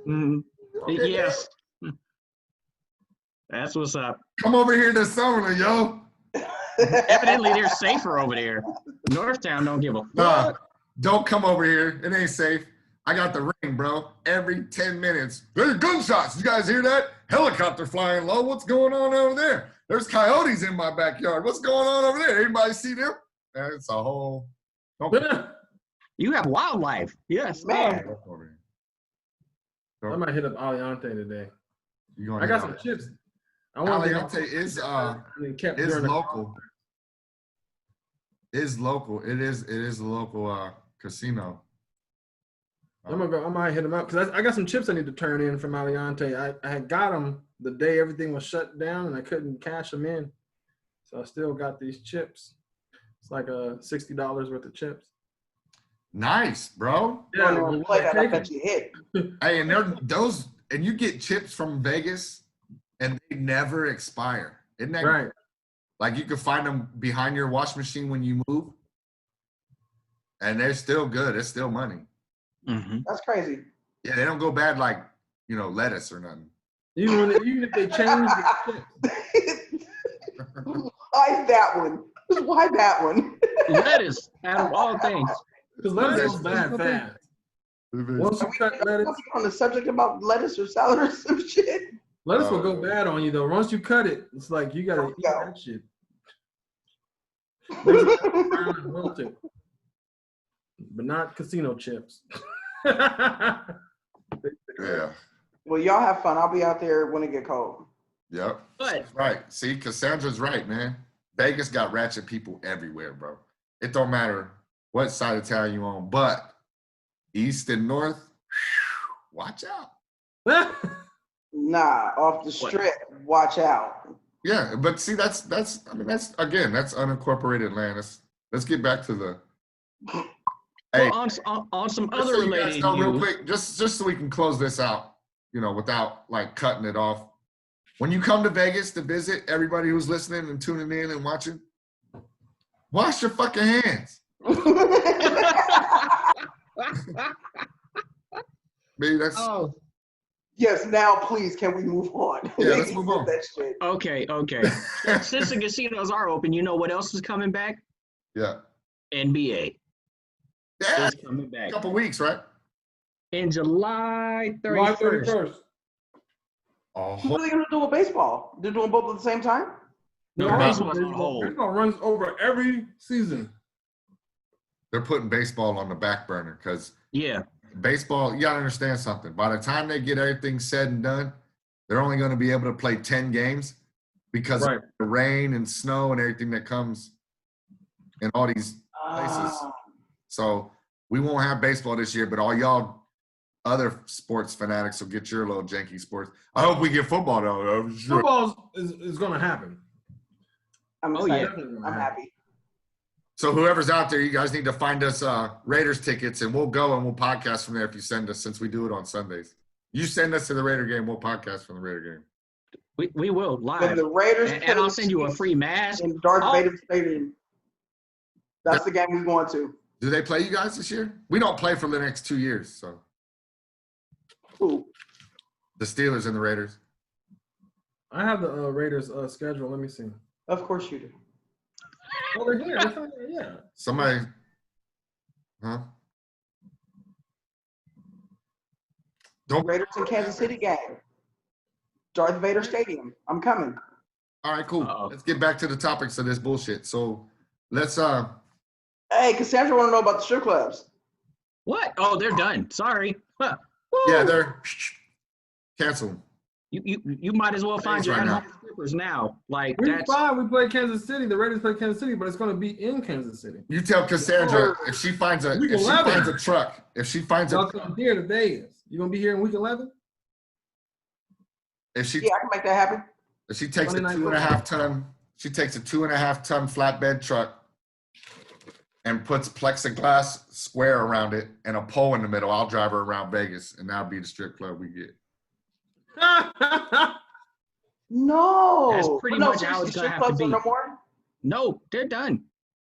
Mhm. Okay, Yes. That's what's up. come over here this summer, yo. Evidently, they're safer over there. Northtown don't give a Nah, fuck. don't come over here. It ain't safe. I got the ring, bro. Every 10 minutes, there's gunshots. You guys hear that? Helicopter flying low. What's going on over there? There's coyotes in my backyard. What's going on over there? Anybody see them? It's a whole. You have wildlife. Yes. Man. Over here. I might hit up Aliante today. You gonna I got hit some up- chips. I want Aliante is kept is during the local. Is local. It is a local casino. I'm gonna go. I might hit them up because I got some chips I need to turn in from Aliante. I had got them the day everything was shut down and I couldn't cash them in, so I still got these chips. It's like $60 worth of chips. Nice, bro. Yeah, no, play that. I bet you hit. Hey, and they're those, and you get chips from Vegas, and they never expire. Isn't that Right? like you can find them behind your wash machine when you move, and they're still good. It's still money. Mm-hmm. That's crazy. Yeah, they don't go bad like lettuce or nothing. Even if they change the chips. Why that one? Why that one? Lettuce, out of all things. Because lettuce goes bad fast. Once you cut lettuce, On the subject about lettuce or salad or some shit. lettuce will go bad on you though. Once you cut it, it's like you gotta eat that shit. Makes it brown and wilted. But not casino chips. Yeah. Well, y'all have fun. I'll be out there when it get cold. Yep. But Right. See, Cassandra's right, man. Vegas got ratchet people everywhere, bro. It don't matter what side of town you on, but east and north, watch out. Nah, off the strip. Watch out. Yeah, but see, that's again, that's unincorporated land. Let's get back to the. Hey, on some just other so you guys related know real news. quick, just so we can close this out, without like cutting it off. When you come to Vegas to visit, everybody who's listening and tuning in and watching, wash your fucking hands. Maybe that's Yes, now please, can we move on? Yeah, let's move on. That shit. Okay. Since the casinos are open, you know what else is coming back? yeah. NBA Yeah, is coming a back couple weeks, right? in July July 31st. 31st. Oh, What are they gonna do with baseball? They're doing both at the same time? No, Yeah, baseball's on hold. Baseball runs over every season. they're putting baseball on the back burner because Yeah. baseball, you gotta understand something. By the time they get everything said and done, they're only going to be able to play 10 games because Right. of the rain and snow and everything that comes in all these places. So we won't have baseball this year, but all y'all other sports fanatics will get your little janky sports. I hope we get football though. I'm sure. Football is going to happen. I'm Oh, yeah. excited. I'm happy. So whoever's out there, you guys need to find us Raiders tickets, and we'll go and we'll podcast from there if you send us, since we do it on Sundays. You send us to the Raider game, we'll podcast from the Raider game. We will When live. the Raiders And I'll send you a free mask. in Darth Oh. Vader Stadium. That's the game we're going to. Do they play you guys this year? We don't play for the next 2 years, so Cool. the Steelers and the Raiders. I have the Raiders schedule. Let me see. Of course you do. Oh, they're here. Yeah. Somebody, huh? Don't. Raiders in Kansas City game. Darth Vader Stadium. I'm coming. All right, cool. Uh-oh. Let's get back to the topics of this bullshit. So let's Hey, Cassandra want to know about the strip clubs. What? Oh, they're done. Sorry. Huh. Woo. yeah, they're cancel. You might as well find your right now. at-home strippers now. Like Week that's 5, we play Kansas City. The Raiders play Kansas City, but it's going to be in Kansas City. You tell Cassandra if she finds a Week if she 11. finds a truck, if she finds Y'all a come here to Vegas. You going to be here in week 11? if she Yeah, I can make that happen. if she takes a Monday night 2.5 ton, she takes a 2.5 ton flatbed truck and puts plexiglass square around it and a pole in the middle. I'll drive her around Vegas, and that'll be the strip club we get. No. That's pretty But no, much how seriously, it's gonna strip have to clubs are be. no more. no, they're done.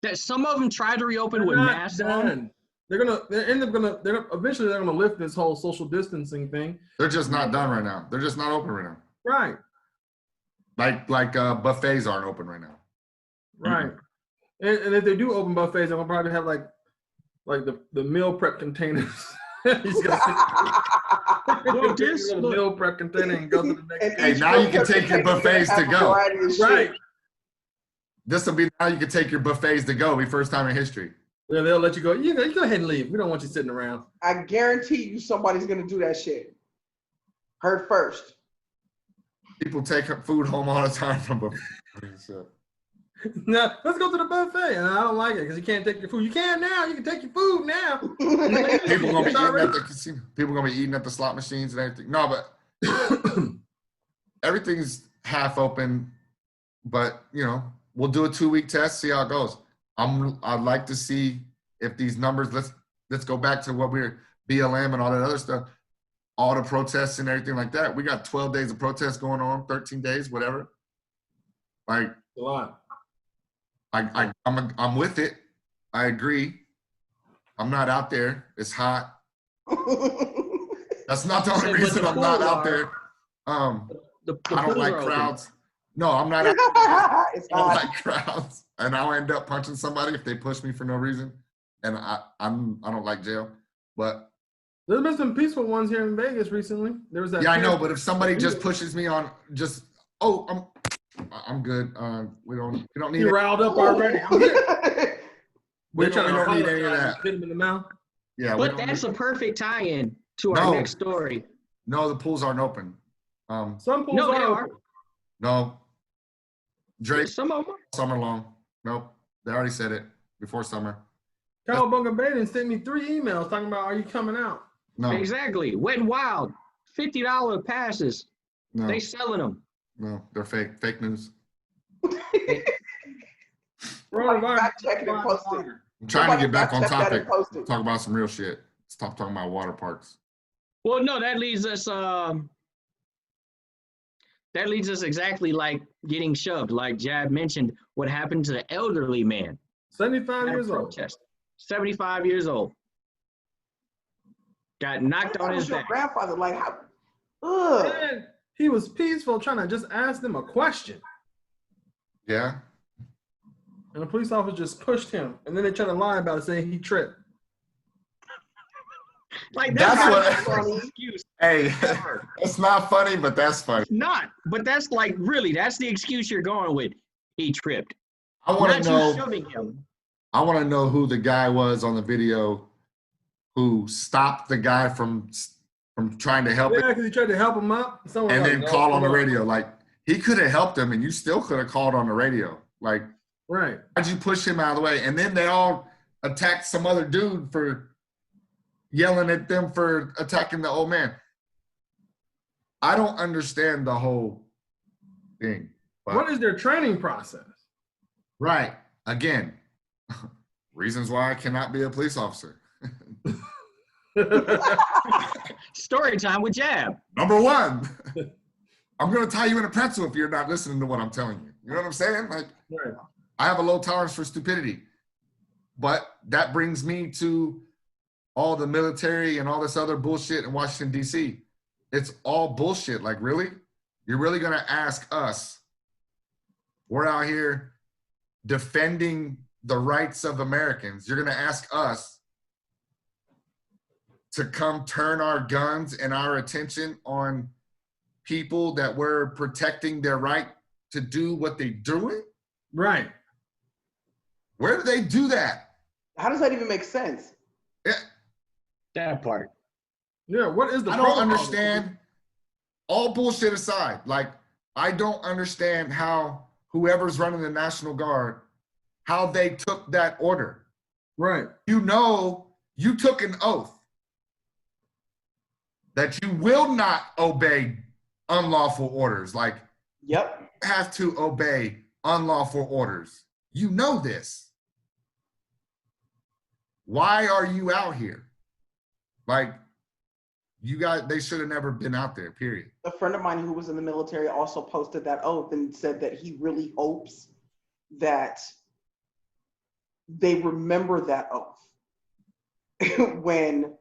That some of them tried to reopen They're with not masks on. done. They're eventually they're gonna lift this whole social distancing thing. They're just not done right now. They're just not open right now. Right. Like buffets aren't open right now. Right. And if they do open buffets, they're gonna probably have like the meal prep containers. He's gonna Well, take this- a little meal prep container and go to the next. Hey, now you can take your buffets to go. Right. This will be now you can take your buffets to go. Be first time in history. Yeah, they'll let you go. You go ahead and leave. We don't want you sitting around. I guarantee you somebody's gonna do that shit. Heard first. People take food home all the time from buffets. So. No, let's go to the buffet. And I don't like it because you can't take your food. You can now. You can take your food now. People gonna be eating at the casino. People gonna be eating at the slot machines and everything. No, but everything's half open. But we'll do a 2-week test, see how it goes. I'd like to see if these numbers. Let's go back to what we're BLM and all that other stuff. All the protests and everything like that. We got 12 days of protests going on, 13 days, whatever. Like A lot. I'm with it. I agree. I'm not out there. It's hot. That's not the only But reason the I'm not pools out are- there. The I don't pools like are open. crowds. No, I'm not. It's I don't hot. like crowds, and I'll end up punching somebody if they push me for no reason. And I don't like jail. But There's been some peaceful ones here in Vegas recently. There was that. yeah, I know. But if somebody just pushes me on, I'm good. We don't need You it. riled up already. We They're trying to don't need any of apologize. that. Hit him in the mouth. Yeah, we But don't that's need, a perfect tie-in to our No. next story. no. The pools aren't open. Some pools No, they are. are. open. No. Drake Some of them. summer long. Nope. They already said it before summer. Cowabunga Baden sent me 3 emails talking about, are you coming out? No. Exactly. Wet and Wild. $50 passes. No. They selling them. No. They're fake. Fake news. Coronavirus. Fact check it and post it. I'm trying to get back on Fact check that topic. and post it. Talk about some real shit. Stop talking about water parks. Well, no, that leads us exactly like getting shoved. Like Jab mentioned, what happened to the elderly man 75 at a years old. protest. 75 years old. Got knocked That on was his your back. grandfather. Like how? Ugh. And he was peaceful trying to just ask them a question. Yeah. And the police officer just pushed him. And then they tried to lie about it, saying he tripped. Like That's not what- the first excuse Hey, ever. it's not funny, but that's funny. Not, but that's like really, that's the excuse you're going with. He tripped. I want Not to you know. shoving him. I want to know who the guy was on the video who stopped the guy from trying to help Yeah, him because he tried to help him up. Someone and was then like, call "No, on the come radio. Like he could have helped him, and you still could have called on the radio. Like, Right. why'd you push him out of the way? And then they all attacked some other dude for yelling at them for attacking the old man. I don't understand the whole thing. But, What is their training process? right. Again, reasons why I cannot be a police officer. Story time with Jab. Number one, I'm going to tie you in a pretzel if you're not listening to what I'm telling you. You know what I'm saying? Like, Right. I have a low tolerance for stupidity. But that brings me to all the military and all this other bullshit in Washington, D.C. It's all bullshit. Like, really? You're really going to ask us? We're out here defending the rights of Americans. You're going to ask us to come turn our guns and our attention on people that we're protecting their right to do what they're doing? Right. Where do they do that? How does that even make sense? Yeah, That part. Yeah. What is the I don't protocol? understand all bullshit aside, like, I don't understand how whoever's running the National Guard, how they took that order. Right. You know, you took an oath that you will not obey unlawful orders. Like, Yep. you have to obey unlawful orders. You know this. Why are you out here? Like, you guys, they should have never been out there, period. A friend of mine who was in the military also posted that oath and said that he really hopes that they remember that oath when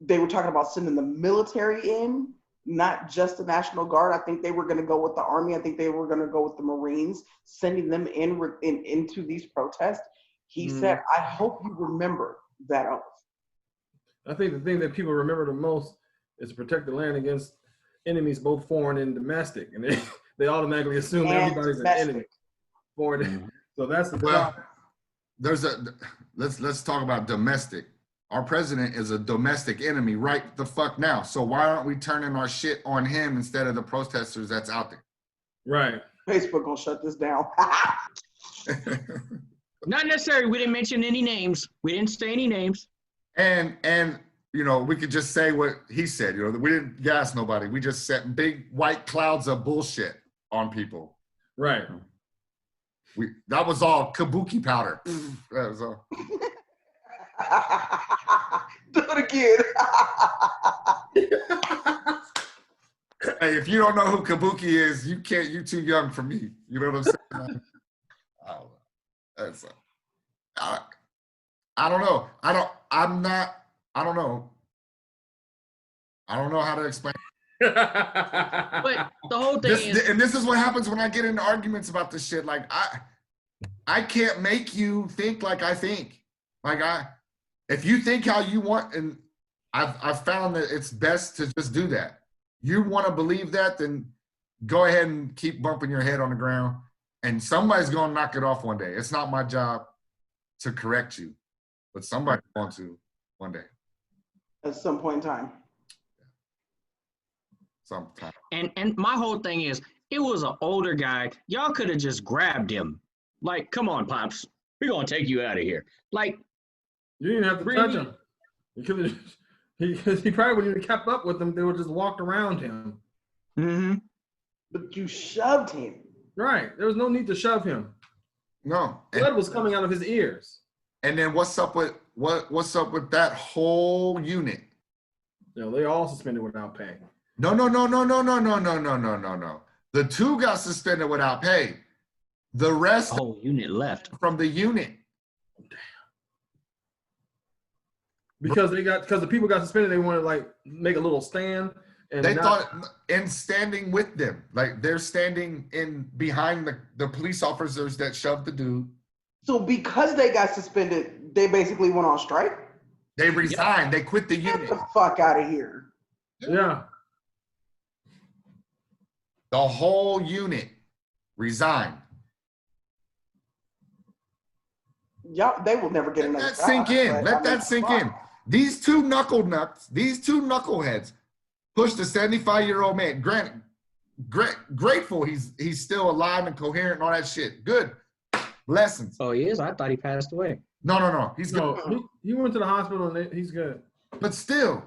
they were talking about sending the military in, not just the National Guard. I think they were going to go with the Army. I think they were going to go with the Marines, sending them into these protests. He said, I hope you remember that oath. I think the thing that people remember the most is to protect the land against enemies, both foreign and domestic. And they automatically assume everybody's an enemy. Foreign. So that's the problem. Let's talk about domestic. Our president is a domestic enemy right the fuck now. So why aren't we turning our shit on him instead of the protesters that's out there? Right. Facebook gonna shut this down. Not necessarily. We didn't mention any names. We didn't say any names. And you know, we could just say what he said. You know, we didn't gas nobody. We just set big white clouds of bullshit on people. Right. That was all kabuki powder. That was all. Do it again. Hey, if you don't know who kabuki is, you're too young for me. You know what I'm saying? I don't know. I don't know. I don't know how to explain. But the whole thing is, and this is what happens when I get into arguments about this shit. Like, I can't make you think like I think. Like, if you think how you want, and I've found that it's best to just do that. You want to believe that, then go ahead and keep bumping your head on the ground, and somebody's going to knock it off one day. It's not my job to correct you, but somebody's going to one day. At some point in time. Sometime. and my whole thing is, it was an older guy. Y'all could have just grabbed him. Like, come on, Pops. We're going to take you out of here. Like, you didn't have to really? touch him. He probably wouldn't have kept up with them. They would just walked around him. mm-hmm. But you shoved him. Right. There was no need to shove him. No. Blood was coming out of his ears. And then what's up with that whole unit? You know, they all suspended without pay. No. The two got suspended without pay. The rest The whole unit left. from the unit. Because the people got suspended, they wanted to like make a little stand. And They thought in standing with them, like they're standing in behind the police officers that shoved the dude. So because they got suspended, they basically went on strike? They resigned. They quit the Get unit. the fuck out of here. Yeah. The whole unit resigned. Y'all, they will never get Let another that sink job, in. but, Let that sink in. These two knuckleheads pushed a 75-year-old man. Grateful he's still alive and coherent and all that shit. Good. Blessings. Oh, he is? I thought he passed away. No. He's good. No, he went to the hospital and he's good. But still,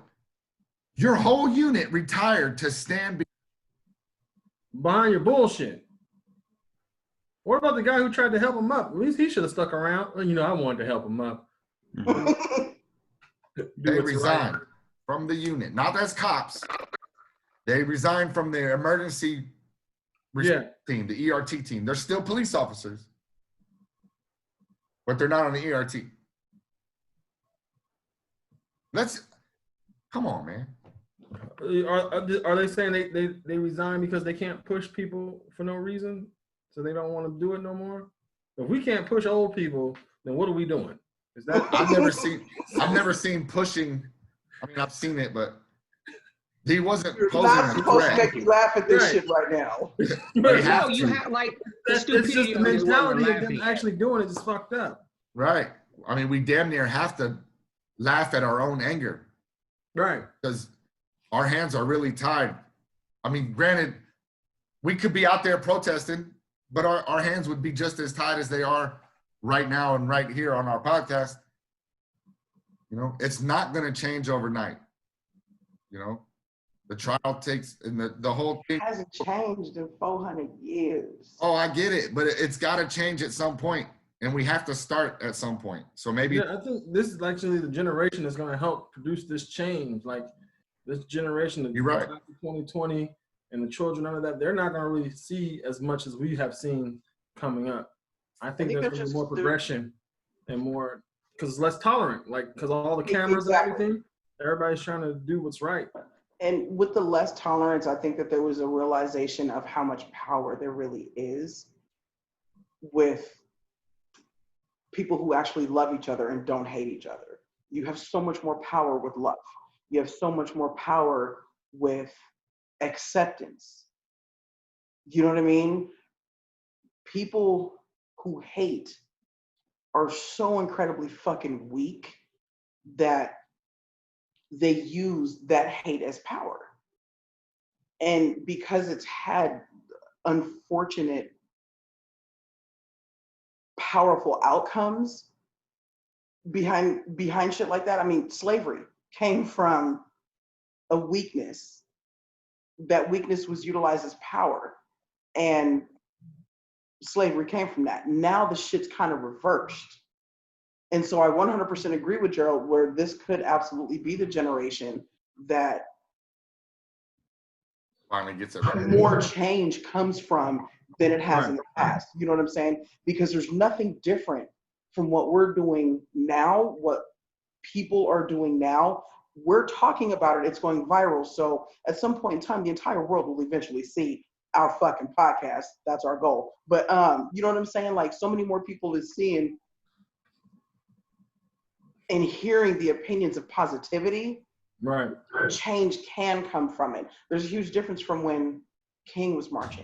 your whole unit retired to stand Behind your bullshit. What about the guy who tried to help him up? At least he should have stuck around. Well, you know, I wanted to help him up. They resigned from the unit, not as cops. They resigned from their emergency team, the ERT team. They're still police officers, but they're not on the ERT. Come on, man. Are they saying they resign because they can't push people for no reason? So they don't want to do it no more? If we can't push old people, then what are we doing? Is that I've never seen pushing. I mean, I've seen it, but he wasn't You're posing not a supposed to threat. make you laugh at this Right. shit right now. They have You to. have, like, the it's just stupidity the of this mentality world of them laughing at. actually doing it is fucked up. Right. I mean, we damn near have to laugh at our own anger Right. because our hands are really tied. I mean, granted, we could be out there protesting, but our hands would be just as tied as they are right now and right here on our podcast. You know, it's not going to change overnight. You know, the trial takes, and the whole thing It hasn't changed in 400 years. Oh, I get it, but it's got to change at some point, and we have to start at some point. So maybe Yeah, I think this is actually the generation that's going to help produce this change. Like this generation, the You're right. class of 2020 and the children under that, they're not going to really see as much as we have seen coming up. I think there's going to be more progression and more, because it's less tolerant, like because all the cameras and everything, everybody's trying to do what's right. And with the less tolerance, I think that there was a realization of how much power there really is with people who actually love each other and don't hate each other. You have so much more power with love. You have so much more power with acceptance. You know what I mean? People who hate are so incredibly fucking weak that they use that hate as power. And because it's had unfortunate, powerful outcomes behind shit like that. I mean, slavery came from a weakness. That weakness was utilized as power. And slavery came from that. Now the shit's kind of reversed. And so I 100% agree with Gerald, where this could absolutely be the generation that finally gets it right. More change comes from than it has in the past. You know what I'm saying? Because there's nothing different from what we're doing now, what people are doing now. We're talking about it, it's going viral. So at some point in time, the entire world will eventually see our fucking podcast. That's our goal. But you know what I'm saying? Like, so many more people is seeing and hearing the opinions of positivity. Right. Change can come from it. There's a huge difference from when King was marching.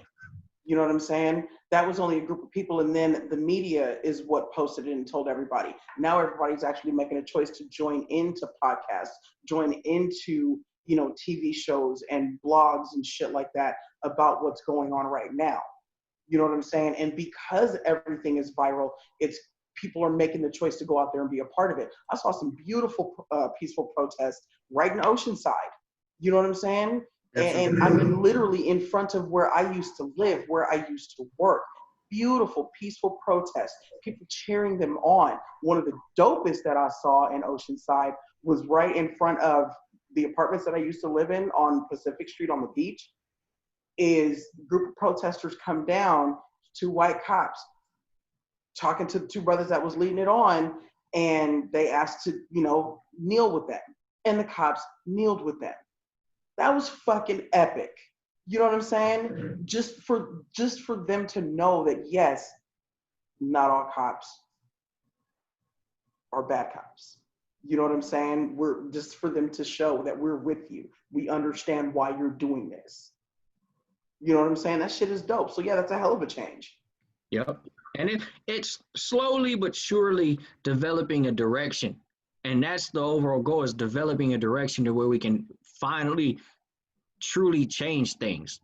You know what I'm saying? That was only a group of people, and then the media is what posted it and told everybody. Now everybody's actually making a choice to join into podcasts, join into, you know, TV shows and blogs and shit like that about what's going on right now. You know what I'm saying? And because everything is viral, it's people are making the choice to go out there and be a part of it. I saw some beautiful, peaceful protests right in Oceanside. You know what I'm saying? And I mean, literally in front of where I used to live, where I used to work. Beautiful, peaceful protests. People cheering them on. One of the dopest that I saw in Oceanside was right in front of the apartments that I used to live in on Pacific Street on the beach. Is a group of protesters come down, 2 white cops, talking to the 2 brothers that was leading it on, and they asked to, you know, kneel with them. And the cops kneeled with them. That was fucking epic. You know what I'm saying? Just for them to know that, yes, not all cops are bad cops. You know what I'm saying? We're just for them to show that we're with you. We understand why you're doing this. You know what I'm saying? That shit is dope. So yeah, that's a hell of a change. Yep. And it's slowly but surely developing a direction. And that's the overall goal, is developing a direction to where we can finally truly change things.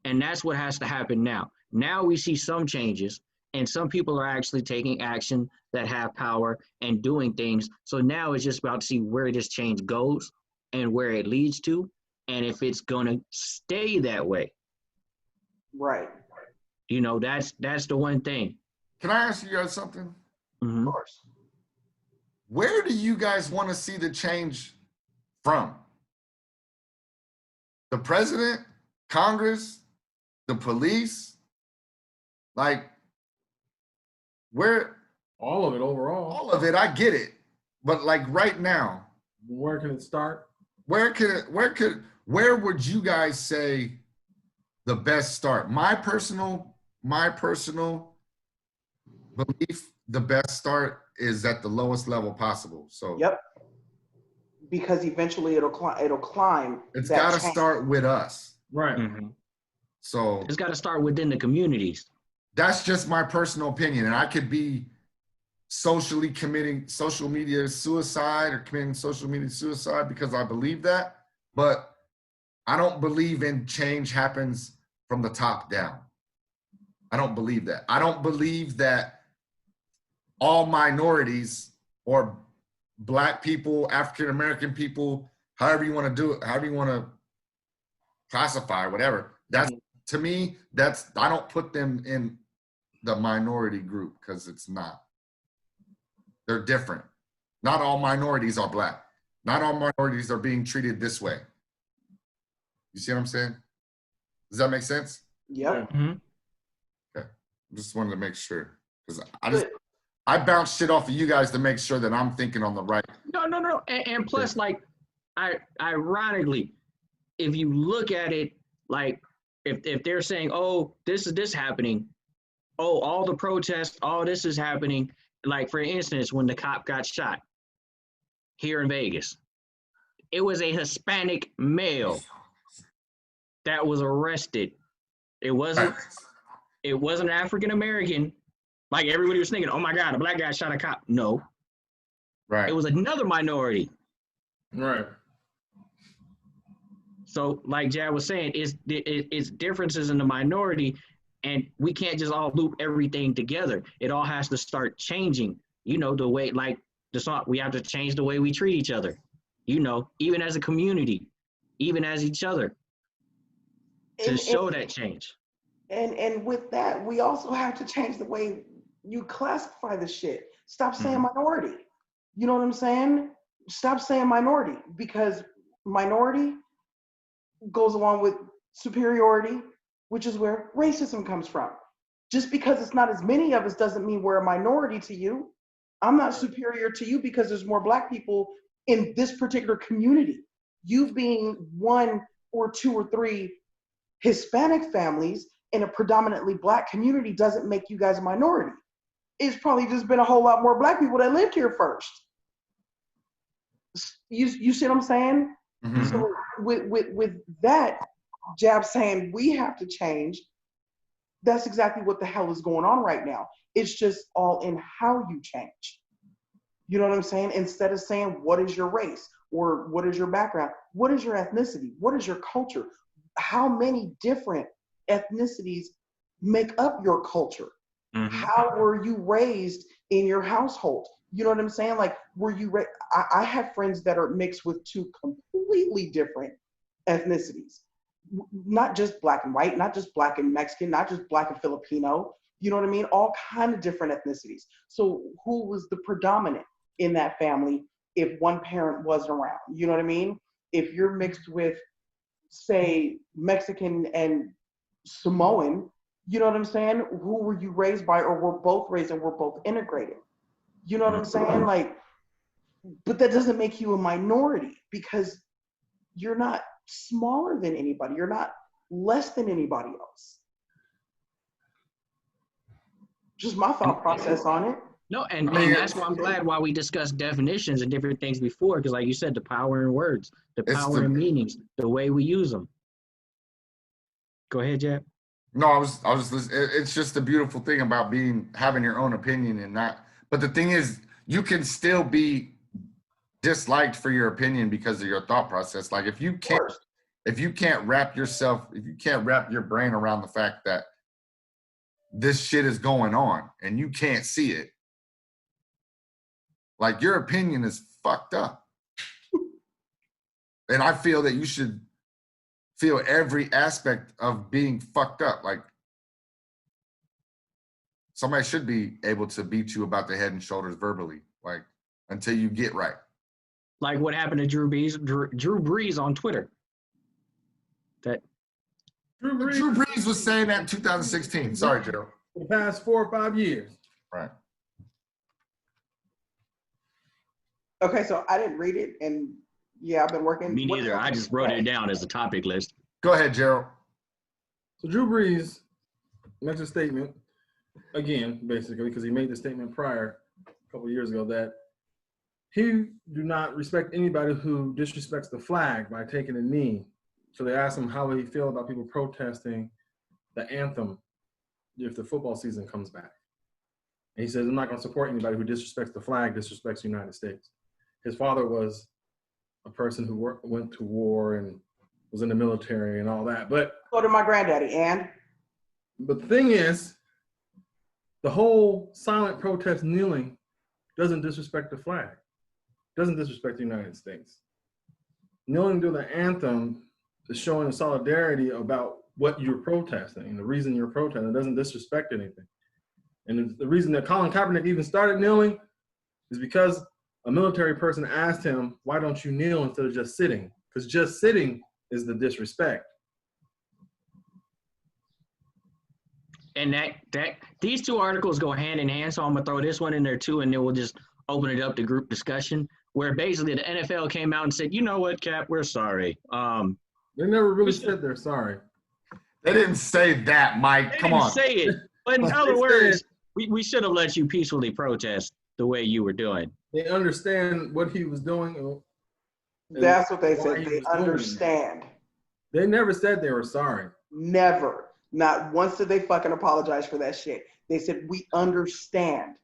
And that's what has to happen now. Now we see some changes, and some people are actually taking action that have power and doing things. So now it's just about to see where this change goes and where it leads to, and if it's going to stay that way. Right. You know, that's the one thing. Can I ask you guys something? Mm-hmm. Of course. Where do you guys want to see the change from? The president, Congress, the police? Like, where? All of it overall. All of it, I get it. But like right now, where can it start? Where would you guys say the best start? My personal belief, the best start is at the lowest level possible. So yep. Because eventually it'll climb. It's got to start with us. Right. Mm-hmm. So it's got to start within the communities. That's just my personal opinion. And I could be socially committing social media suicide or committing social media suicide because I believe that. But I don't believe in change happens from the top down. I don't believe that. I don't believe that all minorities or Black people, African American people, however you want to do it, however you want to classify, whatever. That's to me, that's I don't put them in the minority group because it's not. They're different. Not all minorities are Black. Not all minorities are being treated this way. You see what I'm saying? Does that make sense? Yep. Mm-hmm. Okay. Just wanted to make sure because I bounce shit off of you guys to make sure that I'm thinking on the right. No. And plus, like, ironically, if you look at it, like, if they're saying, oh, this is happening, oh, all the protests, all this is happening. Like, for instance, when the cop got shot here in Vegas, it was a Hispanic male that was arrested. It wasn't African American. Like everybody was thinking, oh my God, a Black guy shot a cop. No. Right. It was another minority. Right. So, like Jad was saying, it's differences in the minority, and we can't just all loop everything together. It all has to start changing. You know, the way, like the song, we have to change the way we treat each other. You know, even as a community, even as each other, to show that change. And with that, we also have to change the way you classify the shit. Stop saying minority. You know what I'm saying? Stop saying minority, because minority goes along with superiority, which is where racism comes from. Just because it's not as many of us doesn't mean we're a minority to you. I'm not superior to you because there's more Black people in this particular community. You being one or two or three Hispanic families in a predominantly Black community doesn't make you guys a minority. It's probably just been a whole lot more Black people that lived here first. You see what I'm saying? Mm-hmm. So with that, Jab saying we have to change, that's exactly what the hell is going on right now. It's just all in how you change. You know what I'm saying? Instead of saying, what is your race? Or what is your background? What is your ethnicity? What is your culture? How many different ethnicities make up your culture? Mm-hmm. How were you raised in your household? You know what I'm saying? Like, were you I have friends that are mixed with two completely different ethnicities. Not just Black and white, not just Black and Mexican, not just Black and Filipino. You know what I mean? All kind of different ethnicities. So who was the predominant in that family if one parent wasn't around? You know what I mean? If you're mixed with, say, Mexican and Samoan, you know what I'm saying? Who were you raised by, or were both raised and were both integrated? You know what I'm saying? Like, but that doesn't make you a minority, because you're not smaller than anybody. You're not less than anybody else. Just my thought process on it. No, and that's why I'm glad why we discussed definitions and different things before, because like you said, the power in words, the power in meanings, the way we use them. Go ahead, Jeb. No, I was it's just a beautiful thing about having your own opinion and not, but the thing is, you can still be disliked for your opinion because of your thought process. Like if you can't wrap your brain around the fact that this shit is going on and you can't see it, like your opinion is fucked up. And I feel that you should feel every aspect of being fucked up. Like somebody should be able to beat you about the head and shoulders verbally, like until you get right. Like what happened to Drew Brees on Twitter. That Drew Brees was saying that in 2016. Sorry, Joe. For the past 4 or 5 years. Right. Okay, so I didn't read it, and yeah, I've been working. Me neither. I just wrote it down as a topic list. Go ahead, Gerald. So Drew Brees makes a statement, again, basically, because he made the statement prior, a couple of years ago, that he do not respect anybody who disrespects the flag by taking a knee. So they asked him how he feel about people protesting the anthem if the football season comes back. And he says, I'm not going to support anybody who disrespects the flag, disrespects the United States. His father was a person who went to war and was in the military and all that. But So did my granddaddy. And the thing is, the whole silent protest kneeling doesn't disrespect the flag, doesn't disrespect the United States. Kneeling to the anthem is showing a solidarity about what you're protesting and the reason you're protesting. It doesn't disrespect anything. And the reason that Colin Kaepernick even started kneeling is because a military person asked him, why don't you kneel instead of just sitting? Because just sitting is the disrespect. And that these two articles go hand in hand, so I'm gonna throw this one in there too, and then we'll just open it up to group discussion. Where basically the NFL came out and said, you know what, Cap, we're sorry. They never really said they're sorry. They didn't say that, Mike. They Come didn't on. say it, but in other They words, said- we should have let you peacefully protest the way you were doing. They understand what he was doing. that's what they why said. he They was doing it. understand. They never said they were sorry. Never. Not once did they fucking apologize for that shit. They said, we understand.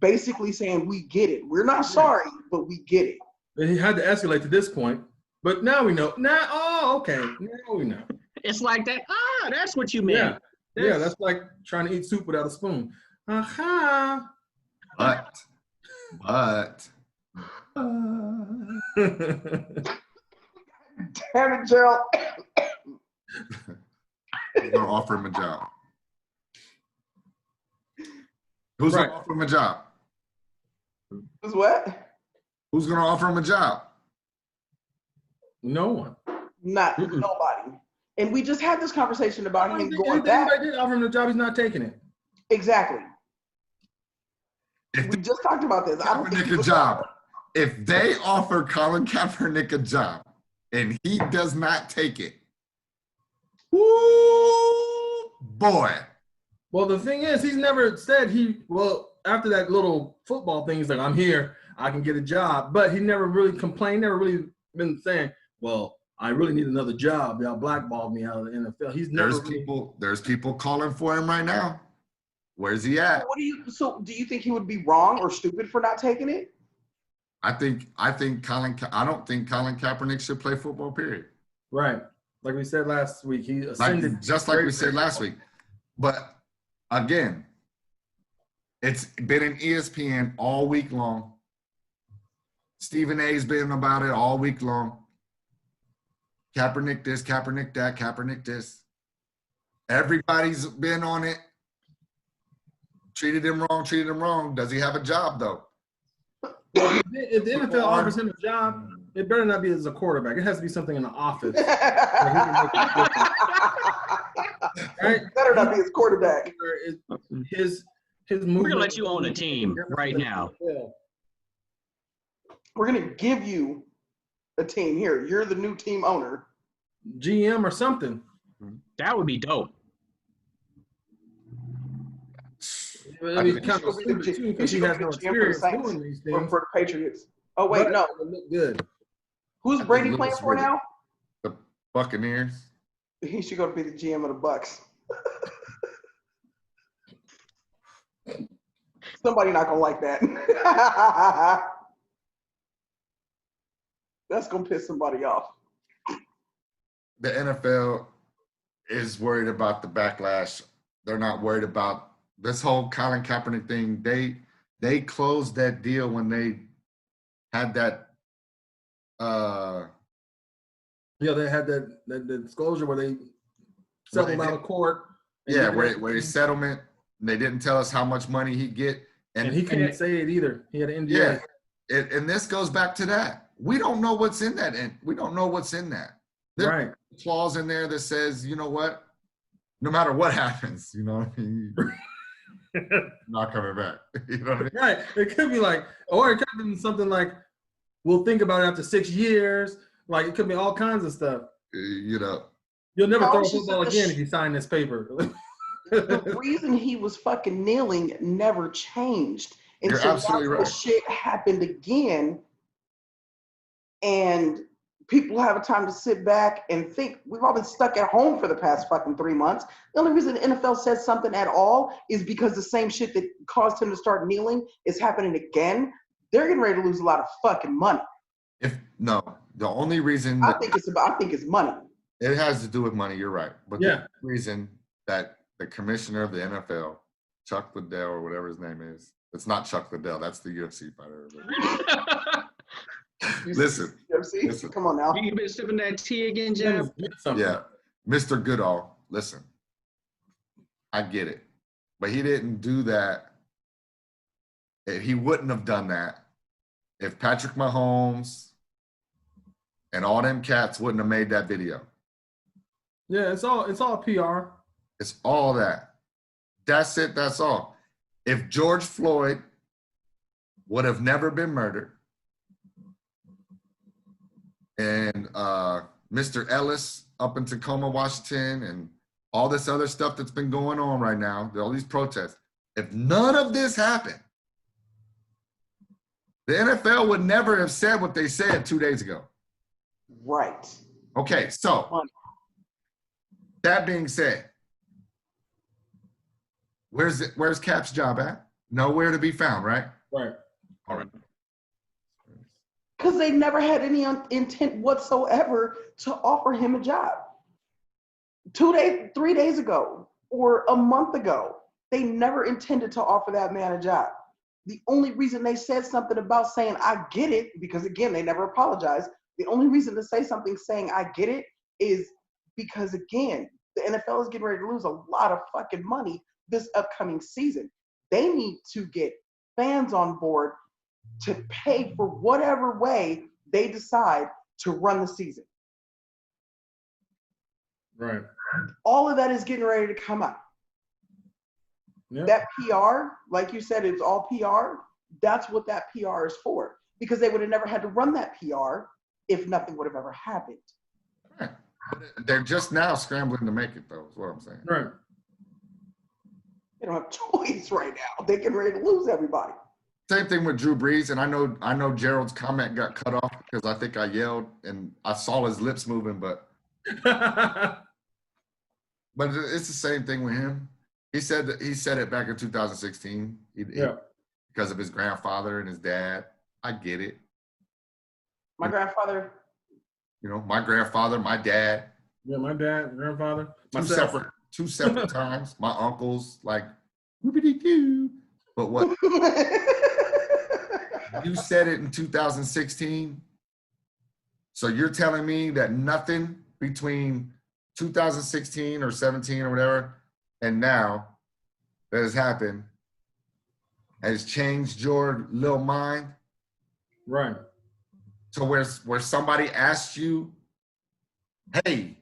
Basically saying, we get it. We're not sorry, but we get it. And he had to escalate to this point. But now we know. Now, okay. Now we know. It's like that. That's what you meant. Yeah, that's like trying to eat soup without a spoon. Aha. But. Damn it, Gerald. Who's gonna offer him a job? Who's Right. gonna offer him a job? Is what? Who's gonna offer him a job? No one. Not Mm-mm. nobody. And we just had this conversation about him going If back. anybody did offer him the job, he's not taking it. Exactly. If We just talked about this. I don't think Kaepernick he a was- job, if they offer Colin Kaepernick a job and he does not take it, woo, boy. Well, the thing is, he's never said after that little football thing, he's like, I'm here, I can get a job. But he never really complained, never really been saying, well, I really need another job. Y'all blackballed me out of the NFL. He's never There's people calling for him right now. Where's he at? So do you think he would be wrong or stupid for not taking it? I don't think Colin Kaepernick should play football, period. Right. Like we said last week, he ascended. Like we said last week. But again, it's been in ESPN all week long. Stephen A's been about it all week long. Kaepernick this, Kaepernick that, Kaepernick this. Everybody's been on it. Treated him wrong. Does he have a job, though? If the NFL offers him a job, it better not be as a quarterback. It has to be something in the office. Right? Better not be his quarterback. His We're movement. gonna let you own a team right now. We're going to give you a team here. You're the new team owner. GM or something. That would be dope. I mean, kind should of be the stupid too, He because he should has be no the GM for the experience Saints doing these or things. for the Patriots. Oh, wait, But no. it would look good. Who's I think Brady Lewis playing for Riddick. now? The Buccaneers. He should go to be the GM of the Bucks. Somebody not gonna like that. That's gonna piss somebody off. The NFL is worried about the backlash. They're not worried about this whole Colin Kaepernick thing. They closed that deal when they had that Yeah, they had that disclosure where they settled out of court. yeah, where his settlement, they didn't tell us how much money he'd get. And he couldn't say it either. He had an NDA. Yeah. And this goes back to that. We don't know what's in that. And we don't know what's in that. There's Right. a clause in there that says, you know what? No matter what happens, you know what I mean? Not coming back. You know what I mean? Right. It could be like, or it could have been something like, we'll think about it after 6 years. Like, it could be all kinds of stuff. You know. You'll never No, throw a it's just football that again if you sign this paper. The reason he was fucking kneeling never changed. And You're so absolutely now right. the shit happened again. And people have a time to sit back and think. We've all been stuck at home for the past fucking 3 months. The only reason the NFL says something at all is because the same shit that caused him to start kneeling is happening again. They're getting ready to lose a lot of fucking money. The only reason I think it's money. It has to do with money. You're right. But Yeah. the reason that the commissioner of the NFL, Chuck Liddell or whatever his name is, it's not Chuck Liddell. That's the UFC fighter. Listen, listen. Come on now. You been sipping that tea again, Jab? Yeah, Mr. Goodall. Listen, I get it, but he didn't do that. He wouldn't have done that if Patrick Mahomes and all them cats wouldn't have made that video. Yeah, it's all PR. It's all that. That's it. That's all. If George Floyd would have never been murdered and Mr. Ellis up in Tacoma, Washington, and all this other stuff that's been going on right now, all these protests, if none of this happened, the NFL would never have said what they said 2 days ago. Right. Okay, so that being said, where's Cap's job at? Nowhere to be found, right? Right. All right. Because they never had any intent whatsoever to offer him a job. 3 days ago, or a month ago, they never intended to offer that man a job. The only reason they said something about saying, I get it, because again, they never apologized. The only reason to say something saying, I get it, is because again, the NFL is getting ready to lose a lot of fucking money this upcoming season. They need to get fans on board to pay for whatever way they decide to run the season. Right. All of that is getting ready to come out. Yep. That PR, like you said, it's all PR. That's what that PR is for. Because they would have never had to run that PR if nothing would have ever happened. Right. They're just now scrambling to make it, though, is what I'm saying. Right. They don't have choice right now. They're getting ready to lose everybody. Same thing with Drew Brees, and I know Gerald's comment got cut off because I think I yelled and I saw his lips moving, but it's the same thing with him. He said it back in 2016. Because of his grandfather and his dad. I get it. My grandfather. You know, my grandfather, my dad. Yeah, my dad, grandfather. Two separate times. My uncles, like, whoopity-doo. But what? You said it in 2016. So you're telling me that nothing between 2016 or 17 or whatever and now that has happened has changed your little mind? Right. So where somebody asks you, hey,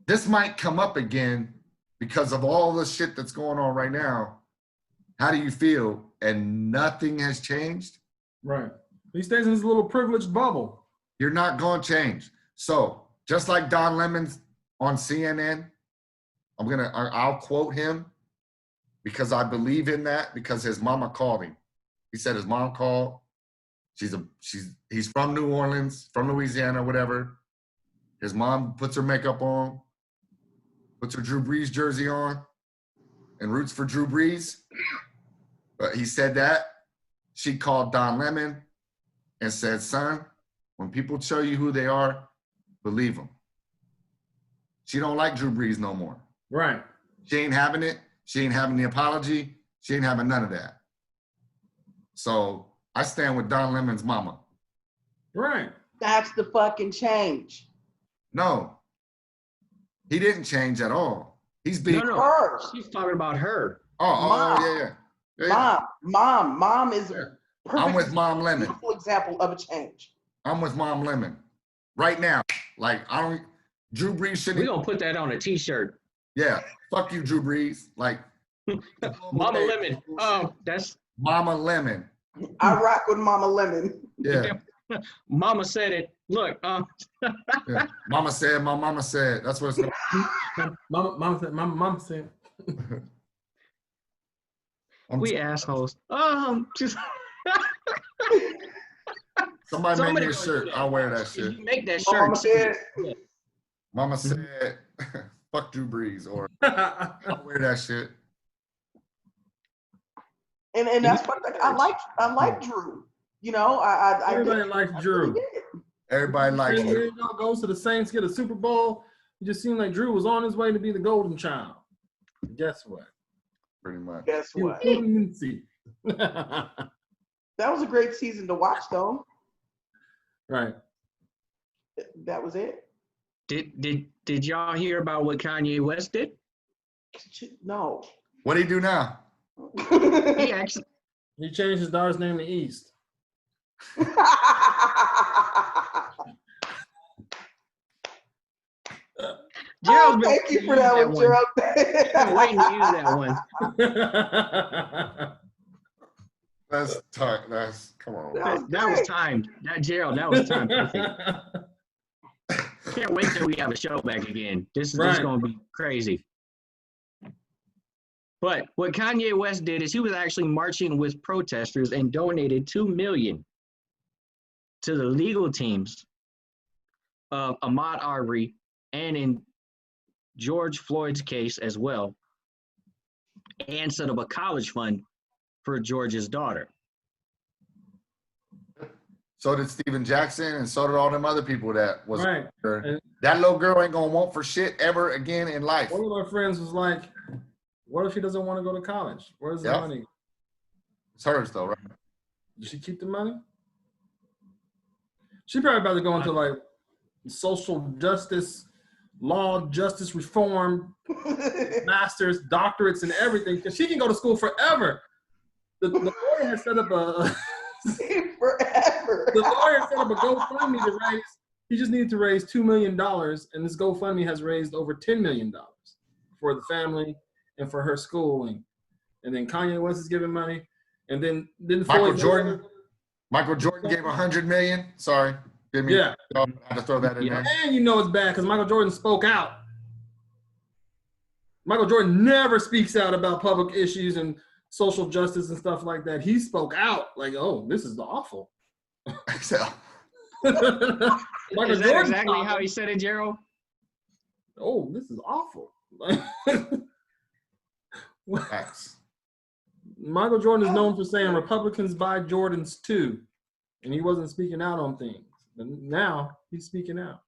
this might come up again because of all the shit that's going on right now. How do you feel? And nothing has changed? Right. He stays in his little privileged bubble. You're not going to change. So just like Don Lemon's on CNN, I'll quote him because I believe in that because his mama called him. He said his mom called. He's from New Orleans, from Louisiana, whatever. His mom puts her makeup on, puts her Drew Brees jersey on, and roots for Drew Brees. But he said that. She called Don Lemon and said, son, when people show you who they are, believe them. She don't like Drew Brees no more. Right. She ain't having it. She ain't having the apology. She ain't having none of that. So I stand with Don Lemon's mama. Right. That's the fucking change. No. He didn't change at all. He's being her. She's talking about her. Yeah. Mom is perfect. I'm with Mom Lemon. Beautiful example of a change. I'm with Mom Lemon. Right now. Like, Drew Brees shouldn't. We're going to put that on a t-shirt. Yeah. Fuck you, Drew Brees. Like. Mama Lemon. That's. Mama Lemon. I rock with Mama Lemon. Yeah. Mama said it. Look. Yeah. Mama said, my mama said. That's what it's going to Mama said, mama said. We assholes. Just. Somebody make me a shirt. I'll wear that shit. You make that shirt. Mama said, fuck Drew Brees, or I'll wear that shit. And that's what I like Drew. You know, everybody likes Drew. Everybody likes Here it. you go, goes to the Saints, get a Super Bowl. It just seemed like Drew was on his way to be the golden child. Guess what? Pretty much. Guess He was what? pulling in That was a great season to watch, though. Right. That was it. Did y'all hear about what Kanye West did? No. What do he do now? He actually He changed his daughter's name to East. Gerald's been Thank you for that one, Gerald. been waiting to use that one. That's tight. That's come on. That was timed. That was timed. Perfect. Can't wait till we have a show back again. This is going to be crazy. But what Kanye West did is he was actually marching with protesters and donated $2 million to the legal teams of Ahmaud Arbery and in George Floyd's case as well, and set up a college fund for George's daughter. So did Steven Jackson, and so did all them other people that was Right. That little girl ain't gonna want for shit ever again in life. One of my friends was like, what if she doesn't want to go to college? Where's the money? It's hers though, right? Did she keep the money? She probably about to go into like social justice, law, justice reform, masters, doctorates, and everything, because she can go to school forever. The lawyer has set up a forever. The lawyer set up a GoFundMe to raise. He just needed to raise $2 million, and this GoFundMe has raised over $10 million for the family and for her schooling. And then Kanye West is giving money, and then Michael Jordan gave $100 million. Sorry, didn't mean I had to throw that in there. And you know it's bad because Michael Jordan spoke out. Michael Jordan never speaks out about public issues and social justice and stuff like that. He spoke out like, "Oh, this is awful." Is that exactly how he said it, Gerald? Oh, this is awful. Michael Jordan is known for saying Republicans buy Jordans too, and he wasn't speaking out on things. But now he's speaking out,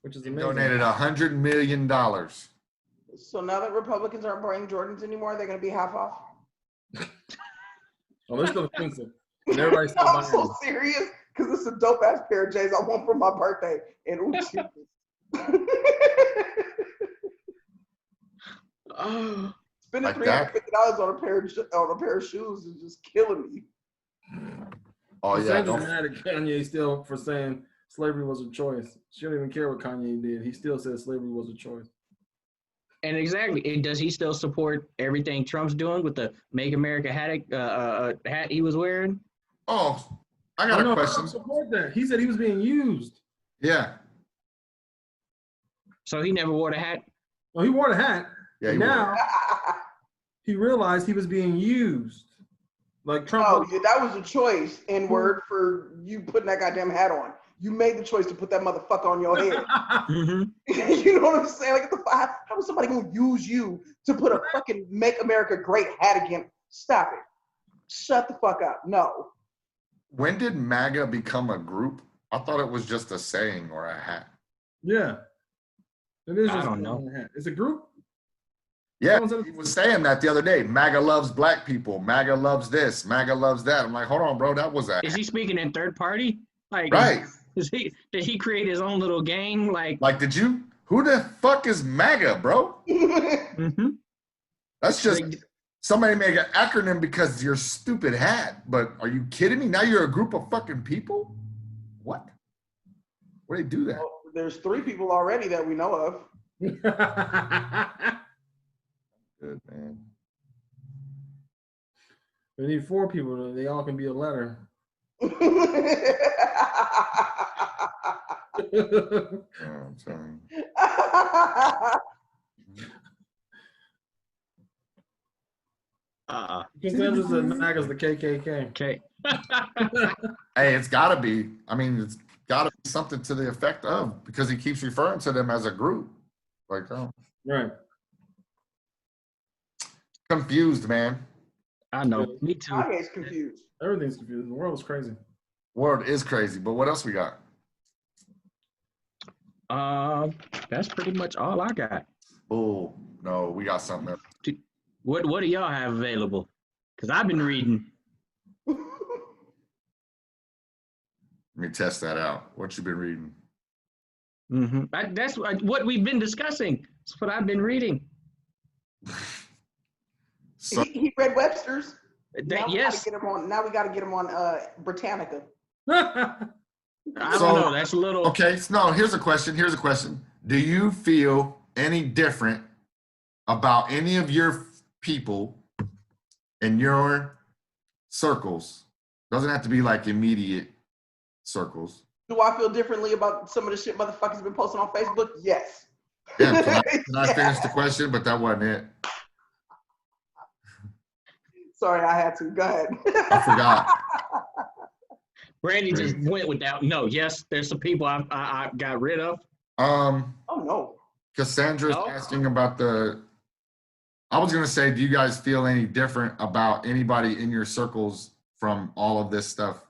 which is amazing. Donated $100 million. So now that Republicans aren't buying Jordans anymore, they're going to be half off? Oh, they're still expensive. And everybody's still buying I'm so serious because it's a dope ass pair of J's I want for my birthday. And spending $350 on a pair of shoes is just killing me. Oh yeah, don't mad at Kanye still for saying slavery was a choice. She don't even care what Kanye did. He still said slavery was a choice. And exactly, does he still support everything Trump's doing with the "Make America" hat he was wearing? Oh, I got a question. Trump support that. He said he was being used. Yeah. So he never wore the hat? Well, he wore the hat. Yeah. Now he realized he was being used. Like Trump. Oh, yeah, that was a choice. N-word for you putting that goddamn hat on. You made the choice to put that motherfucker on your head. Mm-hmm. You know what I'm saying? Like, how is somebody gonna use you to put a fucking "Make America Great" hat again? Stop it. Shut the fuck up. No. When did MAGA become a group? I thought it was just a saying or a hat. Yeah. It is. I don't know. It's a group. Yeah, he was saying that the other day. MAGA loves black people. MAGA loves this. MAGA loves that. I'm like, hold on, bro. That was a. Is he speaking in third party? Like, right. Did he create his own little gang? Like, who the fuck is MAGA, bro? Mm-hmm. That's just somebody make an acronym because of your stupid hat. But are you kidding me? Now you're a group of fucking people? What? Where do they do that? Well, there's 3 people already that we know of. Good, man. We need 4 people. They all can be a letter. I'm sorry. Consensus of MAGA is the KKK. Okay. Hey, it's got to be. I mean, it's got to be something to the effect of, because he keeps referring to them as a group. Like, oh. Right. Confused, man. I know. Me too. Kanye's confused. Everything's confused. The world is crazy. World is crazy, but what else we got? That's pretty much all I got. Oh, no, we got something else. What do y'all have available? Because I've been reading. Let me test that out. What you been reading? That's what we've been discussing. That's what I've been reading. So, he read Webster's. Now Yes. we got to get him on Britannica. I don't So- know. That's a little. okay, so no, here's a question. Do you feel any different about any of your people in your circles? Doesn't have to be like immediate circles. Do I feel differently about some of the shit motherfuckers been posting on Facebook? Yes. Damn, can I finish the question? But that wasn't it. Sorry, I had to. Go ahead. I forgot. Randy just went without. No, yes, there's some people I got rid of. Oh no. Cassandra's No. asking about I was gonna say, do you guys feel any different about anybody in your circles from all of this stuff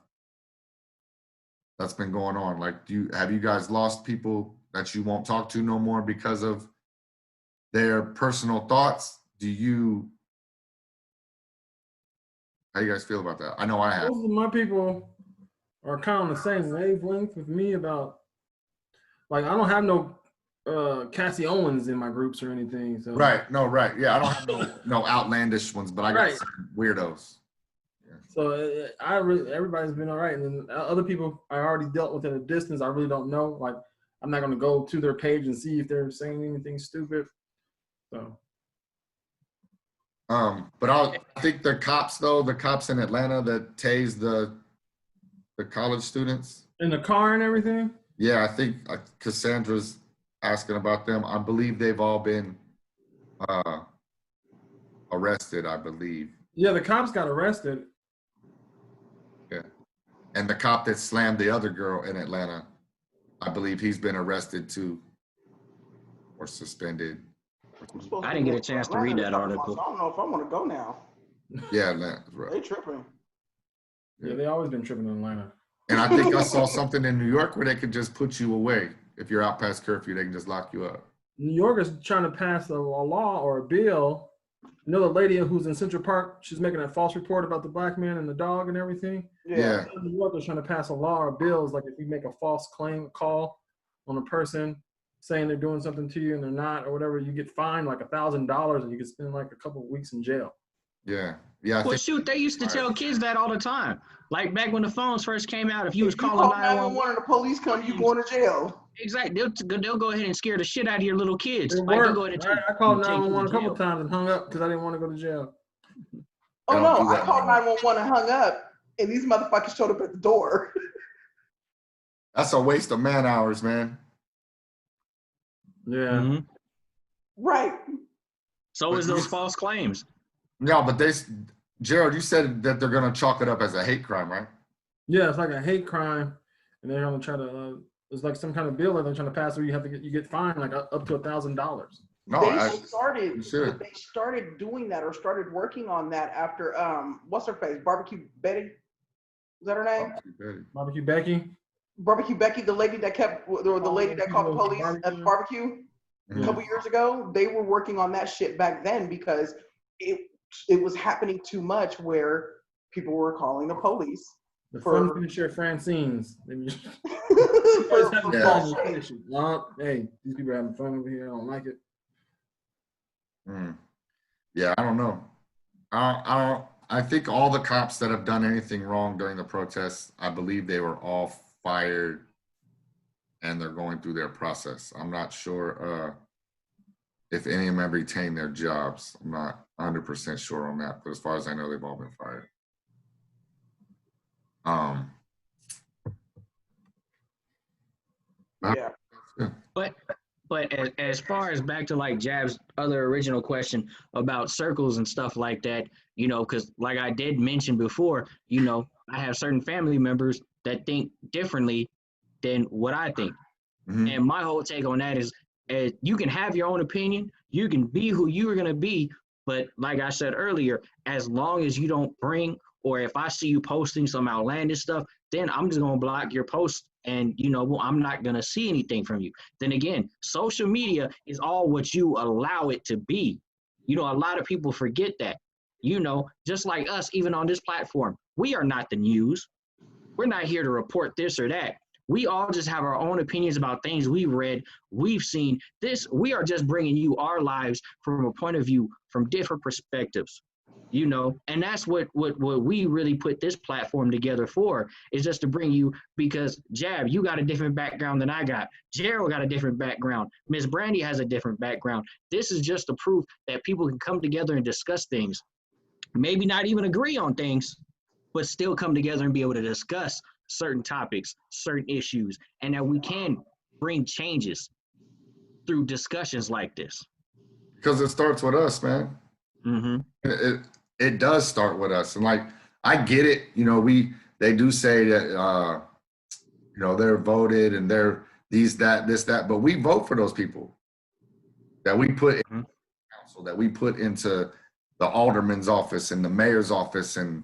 that's been going on? Like, have you guys lost people that you won't talk to no more because of their personal thoughts? How you guys feel about that? I know I have. Most of my people are kind of on the same wavelength with me about, like, I don't have no Cassie Owens in my groups or anything. So Right. No, right. Yeah, I don't have no outlandish ones, but I got Right. some weirdos. So everybody's been all right, and then other people I already dealt with at a distance. I really don't know. Like, I'm not gonna go to their page and see if they're saying anything stupid. So But I think the cops in Atlanta that tased the college students. in the car and everything. Yeah, I think Cassandra's asking about them. I believe they've all been arrested, I believe. Yeah, the cops got arrested. Yeah. And the cop that slammed the other girl in Atlanta, I believe he's been arrested too or suspended. I didn't get a chance to read that article. I don't know if I want to go now. Yeah, Atlanta's right. They tripping. Yeah, they always been tripping in Atlanta. And I think I saw something in New York where they could just put you away. If you're out past curfew, they can just lock you up. New York is trying to pass a law or a bill. You know, the lady who's in Central Park, she's making a false report about the black man and the dog and everything. Yeah. New York is trying to pass a law or bills, like if you make a false call on a person saying they're doing something to you and they're not or whatever, you get fined like $1,000 and you can spend like a couple of weeks in jail. Yeah. Yeah. Well, shoot, they used to tell kids that all the time. Like back when the phones first came out, if you was calling 911 and the police come, you going to jail. Exactly. They'll go ahead and scare the shit out of your little kids. It Like, worked. they'll go ahead and I called take you to 911 a couple jail. times and hung up because I didn't want to go to jail. Oh They don't no, do I that called anymore. 911 and hung up, and these motherfuckers showed up at the door. That's a waste of man hours, man. Yeah. Mhm. Right. So is those false claims. No, but Gerald, you said that they're gonna chalk it up as a hate crime, right? Yeah, it's like a hate crime, and they're gonna try to. It's like some kind of bill that they're trying to pass where you get fined like up to $1,000. No, They started doing that or started working on that after what's her face? Barbecue Betty? Is that her name? Barbecue Becky. Barbecue Becky, the lady that the lady that called the police at the barbecue a couple years ago. They were working on that shit back then because it was happening too much where people were calling the police. The fun finisher Francine's. Hey, these people are having fun over here. I don't like it. Yeah, I don't know. I think all the cops that have done anything wrong during the protests, I believe they were all fired and they're going through their process. I'm not sure if any of them have retained their jobs. I'm not 100% sure on that, but as far as I know, they've all been fired. Yeah. But as far as back to like Jab's other original question about circles and stuff like that, you know, because like I did mention before, you know, I have certain family members that think differently than what I think. Mhm. And my whole take on that is you can have your own opinion, you can be who you are going to be, but like I said earlier, as long as you don't bring, or if I see you posting some outlandish stuff, then I'm just going to block your post and well, I'm not going to see anything from you. Then again, social media is all what you allow it to be. A lot of people forget that. Just like us, even on this platform, we are not the news. We're not here to report this or that. We all just have our own opinions about things we've read, we've seen. We are just bringing you our lives from a point of view, from different perspectives. And that's what we really put this platform together for, is just to bring you, because Jab, you got a different background than I got. Gerald got a different background. Miss Brandy has a different background. This is just a proof that people can come together and discuss things. Maybe not even agree on things, but still come together and be able to discuss certain topics, certain issues, and that we can bring changes through discussions like this. Because it starts with us, man. Mm-hmm. It does start with us. And like, I get it. They do say that, they're voted and they're these, that, this, that, but we vote for those people that we put in council, that we put into the alderman's office and the mayor's office and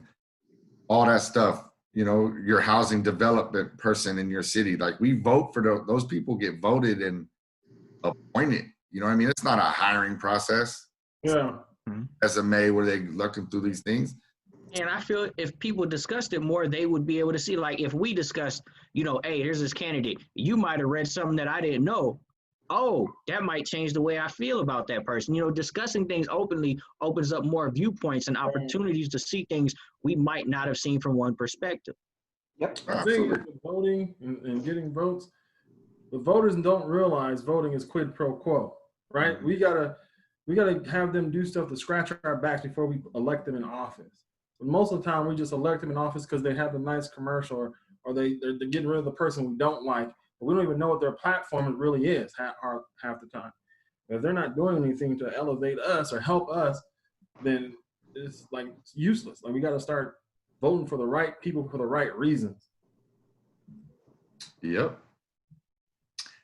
all that stuff. Your housing development person in your city, like we vote for those people, get voted and appointed. It's not a hiring process. Yeah. SMA where they looking through these things. And I feel if people discussed it more, they would be able to see, like, if we discussed, hey, there's this candidate, you might have read something that I didn't know. Oh, that might change the way I feel about that person. Discussing things openly opens up more viewpoints and opportunities to see things we might not have seen from one perspective. Yep. The thing is, voting and getting votes, the voters don't realize voting is quid pro quo, right? We gotta have them do stuff to scratch our backs before we elect them in office. But most of the time, we just elect them in office because they have a nice commercial, or they're getting rid of the person we don't like. But we don't even know what their platform really is half the time. But if they're not doing anything to elevate us or help us, then it's like it's useless. Like, we got to start voting for the right people for the right reasons. Yep.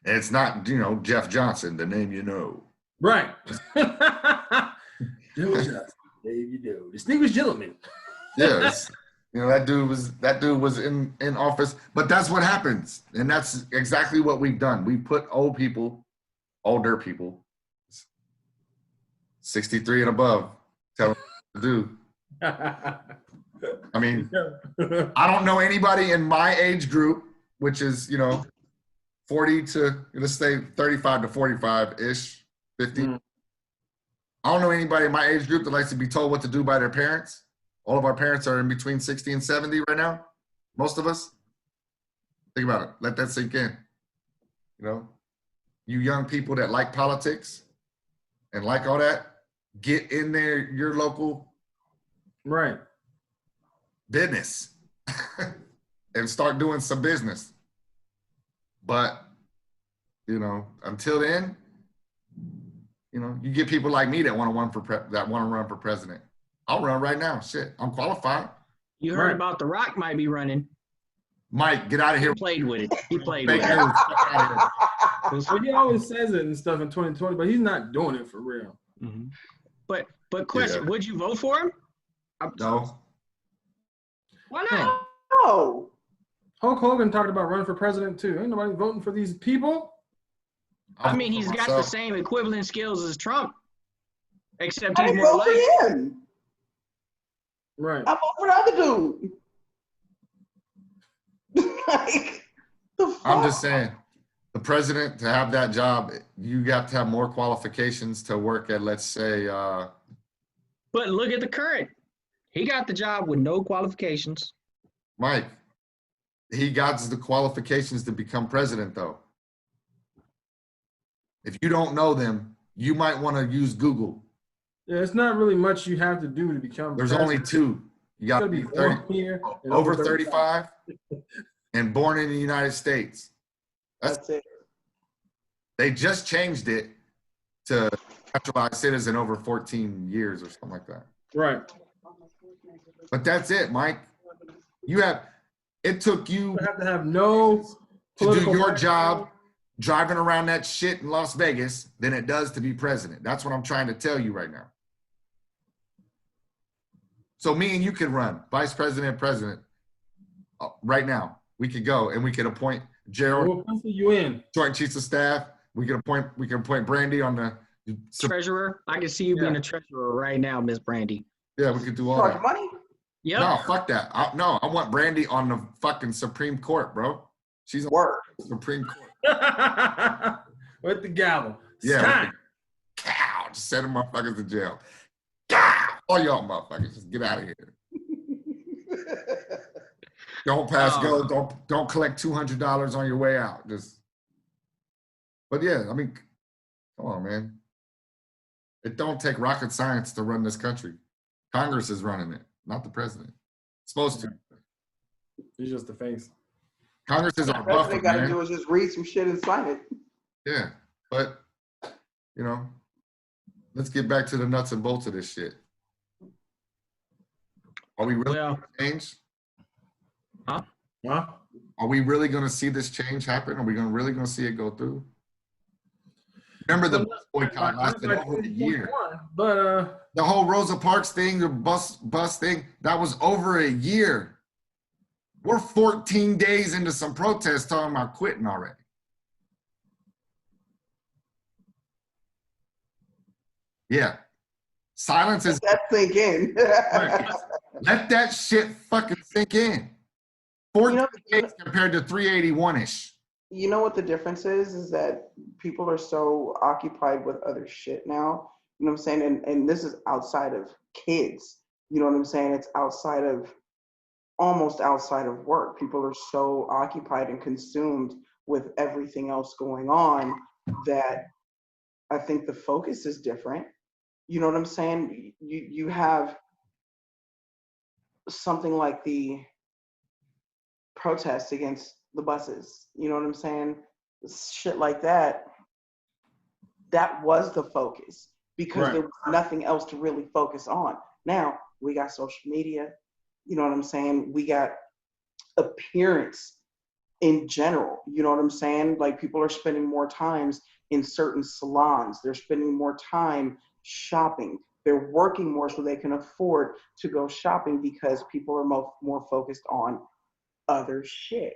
And it's not, Jeff Johnson, the name you know. Right. Distinguished gentleman. Yes. That dude was in office, but that's what happens. And that's exactly what we've done. We put older people, 63 and above, tell them what to do. I mean, I don't know anybody in my age group, which is, 40 to, let's say 35 to 45-ish, 50. I don't know anybody in my age group that likes to be told what to do by their parents. All of our parents are in between 60 and 70 right now. Most of us. Think about it. Let that sink in. You young people that like politics and like all that, get in there, your local business and start doing some business. But, until then, you get people like me that want to run for president. I'll run right now. Shit, I'm qualified. You heard about The Rock might be running. Mike, get out of here. He played with it. He always says it and stuff in 2020, but he's not doing it for real. Mm-hmm. But question, would you vote for him? No. Why not? No. Hulk Hogan talked about running for president too. Ain't nobody voting for these people. I mean, he's got the same equivalent skills as Trump, except he's I more vote likely. for him. Right. I vote for the other dude. Like, the fuck? I'm just saying, the president, to have that job, you have to have more qualifications to work at, let's say. But look at the current. He got the job with no qualifications. Mike, he got the qualifications to become president, though. If you don't know them, you might want to use Google. Yeah, it's not really much you have to do to become There's president. only two. You got to be 30, over 35 and born in the United States. That's it. They just changed it to naturalized citizen over 14 years or something like that. Right. But that's it, Mike. It took you have to have no to do your job driving around that shit in Las Vegas than it does to be president. That's what I'm trying to tell you right now. So me and you could run vice president, president right now. We could go and we could appoint Gerald, We'll pencil you in. Joint Chiefs of Staff. We can appoint Brandy on the. Treasurer. I can see you being Yeah. a treasurer right now, Miss Brandy. Yeah, we could do all Charge that. money. Yep. No, fuck that. I want Brandy on the fucking Supreme Court, bro. She's on Word. the Supreme Court. With the gavel. Yeah. Stein. Cow. Just send them motherfuckers to jail. Cow. All y'all motherfuckers, just get out of here. Don't pass go. Don't collect $200 on your way out. But yeah, I mean, come on, man. It don't take rocket science to run this country. Congress is running it, not the president. It's supposed to. He's just the face. Congress is our All buffer, they gotta man. do is just read some shit and sign it. Yeah, but you know, let's get back to the nuts and bolts of this shit. Are we really going to change? Huh? Are we really going to see this change happen? Are we really going to see it go through? Remember the bus boycott lasted over a year. But the whole Rosa Parks thing, the bus thing, that was over a year. We're 14 days into some protests talking about quitting already. Yeah. Silence is. Let that sink in. Let that shit fucking sink in. 14 days compared to 381-ish. You know what the difference is? Is that people are so occupied with other shit now. You know what I'm saying? And this is outside of kids. You know what I'm saying? It's almost outside of work. People are so occupied and consumed with everything else going on that I think the focus is different. You know what I'm saying? You have something like the protests against the buses. You know what I'm saying? Shit like that. That was the focus because there was nothing else to really focus on. Now we got social media. You know what I'm saying? We got appearance in general. You know what I'm saying? Like people are spending more times in certain salons. They're spending more time shopping. They're working more so they can afford to go shopping because people are more focused on other shit.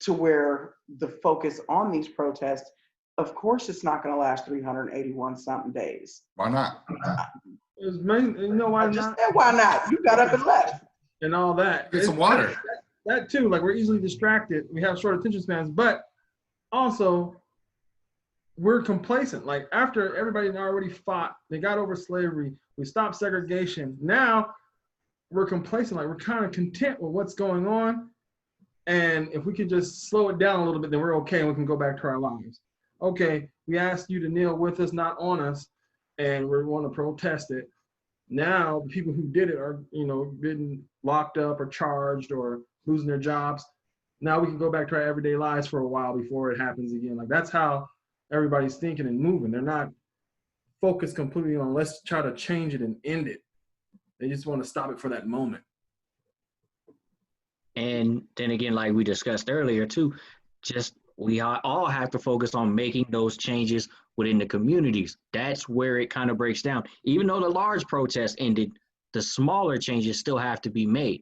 To where the focus on these protests, of course, it's not going to last 381 something days. Why not? You know why not? Said, why not? You got up and left. And all that. Get some water. That too, like we're easily distracted. We have short attention spans, but also we're complacent. Like after everybody already fought, they got over slavery, we stopped segregation. Now we're complacent, like we're kind of content with what's going on. And if we could just slow it down a little bit, then we're okay and we can go back to our lives. Okay, we asked you to kneel with us, not on us, and we want to protest it. Now the people who did it are, getting locked up or charged or losing their jobs. Now we can go back to our everyday lives for a while before it happens again. Like that's how everybody's thinking and moving. They're not focused completely on let's try to change it and end it. They just want to stop it for that moment. And then again, like we discussed earlier too, we all have to focus on making those changes within the communities. That's where it kind of breaks down. Even though the large protests ended, the smaller changes still have to be made.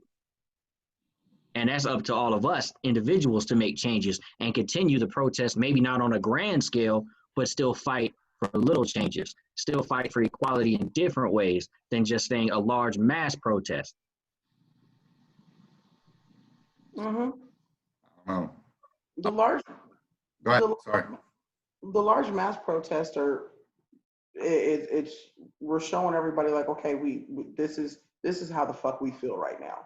And that's up to all of us individuals to make changes and continue the protest, maybe not on a grand scale, but still fight for little changes, still fight for equality in different ways than just saying a large mass protest. Mm-hmm. Oh. The large, Go ahead. Sorry. The large mass protests are. We're showing everybody like, okay, we this is how the fuck we feel right now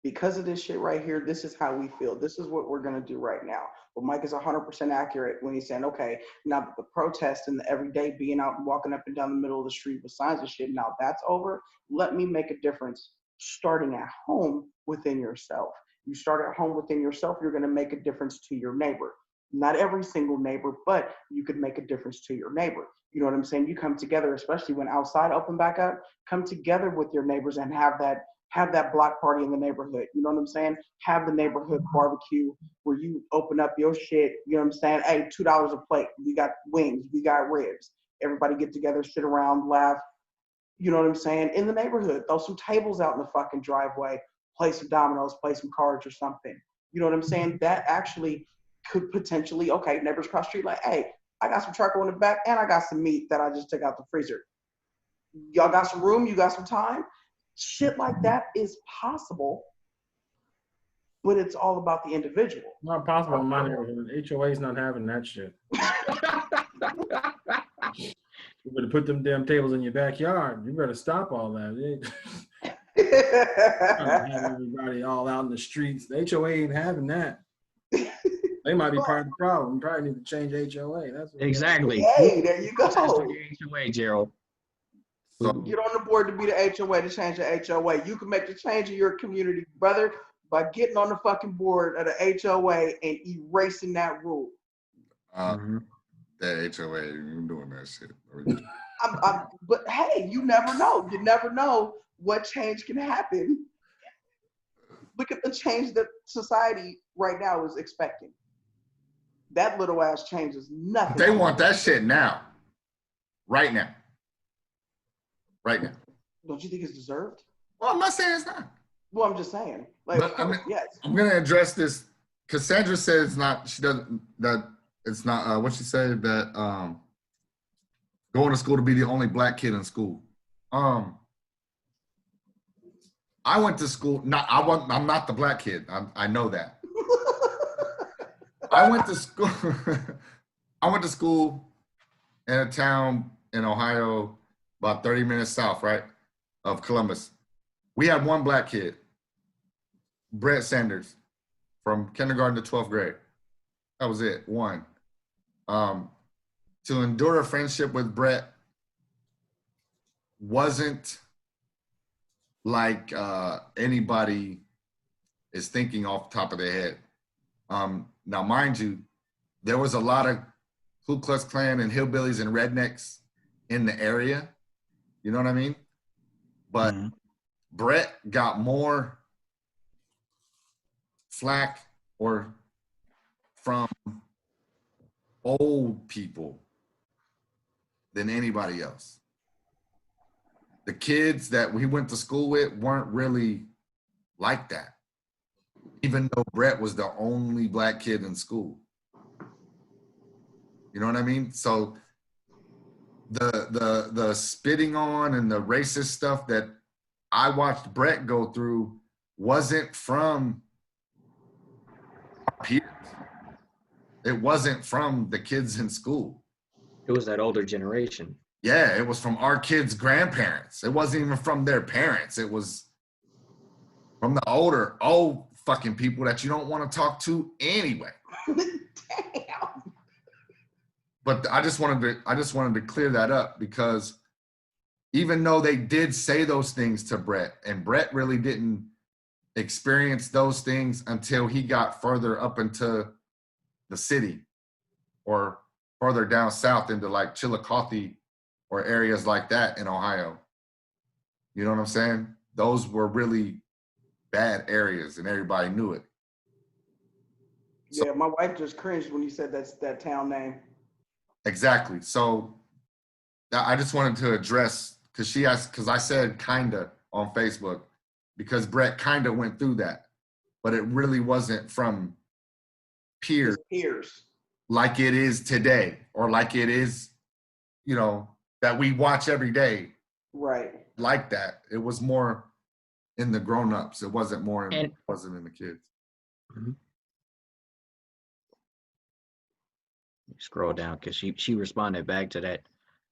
because of this shit right here. This is how we feel. This is what we're gonna do right now. But Mike is 100% accurate when he's saying, okay, now that the protest and the everyday being out and walking up and down the middle of the street with signs and shit, now that's over. Let me make a difference starting at home within yourself. You start at home within yourself, you're going to make a difference to your neighbor. Not every single neighbor, but you could make a difference to your neighbor. You know what I'm saying? You come together, especially when outside open back up, come together with your neighbors and have that block party in the neighborhood. You know what I'm saying? Have the neighborhood barbecue where you open up your shit. You know what I'm saying? Hey, $2 a plate. We got wings. We got ribs. Everybody get together, sit around, laugh. You know what I'm saying? In the neighborhood, throw some tables out in the fucking driveway. Play some dominoes, play some cards or something. You know what I'm saying? That actually could potentially, okay, neighbors cross the street, like, hey, I got some charcoal in the back and I got some meat that I just took out the freezer. Y'all got some room? You got some time? Shit like that is possible, but it's all about the individual. Not possible in my neighborhood. HOA is not having that shit. You better put them damn tables in your backyard. You better stop all that. Have everybody all out in the streets. The HOA ain't having that. They might be part of the problem. We probably need to change HOA. That's what Exactly. Hey, there you go. HOA, Gerald. So Get on the board to be the HOA, to change the HOA. You can make the change in your community, brother, by getting on the fucking board of the HOA and erasing that rule. that HOA, you doing that shit. But hey, you never know. You never know what change can happen. Look at the change that society right now is expecting. That little ass change is nothing. They want that shit now. Right now. Right now. Don't you think it's deserved? Well, I'm not saying it's not. Well, I'm just saying. Like, But, I mean, yes. I'm gonna address this. Cassandra said it's not. She doesn't. That it's not. What she said that going to school to be the only black kid in school. I went to school. I'm not the black kid. I know that. I went to school. I went to school in a town in Ohio, about 30 minutes south, right, of Columbus. We had one black kid, Brett Sanders, from kindergarten to 12th grade. That was it, one. To endure a friendship with Brett wasn't like anybody is thinking off the top of their head. Now, mind you, there was a lot of Ku Klux Klan and hillbillies and rednecks in the area. You know what I mean? But Brett got more flack or from old people than anybody else. The kids that we went to school with weren't really like that, even though Brett was the only black kid in school. You know what I mean? So the spitting on and the racist stuff that I watched Brett go through wasn't from our peers. It wasn't from the kids in school. It was that older generation. Yeah, it was from our kids' grandparents. It wasn't even from their parents. It was from the old fucking people that you don't want to talk to anyway. Damn. But I just wanted to clear that up, because even though they did say those things to Brett, and Brett really didn't experience those things until he got further up into the city or further down south into like Chillicothe or areas like that in Ohio. You know what I'm saying? Those were really bad areas and everybody knew it. So, Yeah, my wife just cringed when you said that town name. Exactly. So I just wanted to address, because I said kinda on Facebook, because Brett kinda went through that, but it really wasn't from peers like it is today, or like it is, you know, that we watch every day. Right. Like that. It was more in the grown-ups. It wasn't wasn't in the kids. Mm-hmm. Scroll down, because she responded back to that.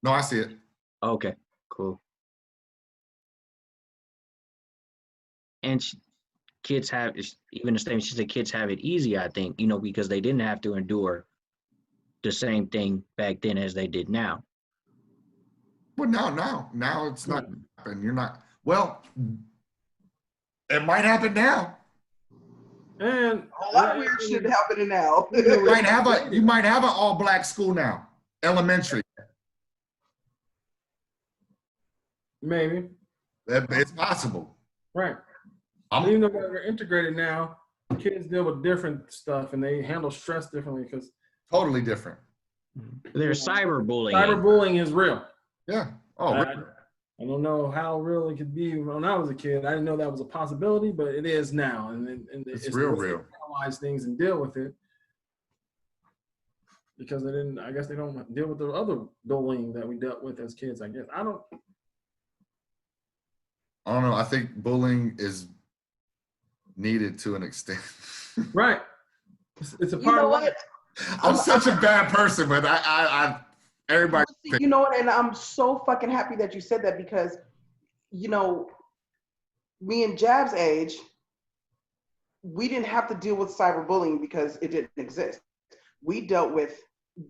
No, I see it. Okay, cool. And kids have, even the statement she said, kids have it easy, I think, you know, because they didn't have to endure the same thing back then as they did now. Well, now it's not happening. You're not. Well, it might happen now. And a lot of weird shit happening now. You might have an all-black school now, elementary. Maybe. It's possible. Right. Even though they're integrated now, kids deal with different stuff and they handle stress differently because totally different. There's cyberbullying. Cyberbullying is real. Yeah. Oh, I don't know how real it could be when I was a kid. I didn't know that was a possibility, but it is now. And it's real. Analyze things and deal with it. because they didn't. I guess they don't deal with the other bullying that we dealt with as kids. I guess I don't know. I think bullying is needed to an extent. Right. It's a You part know of what? life. I'm such a bad person, but I everybody. You know what? And I'm so fucking happy that you said that because, you know, me and Jab's age, we didn't have to deal with cyberbullying because it didn't exist. We dealt with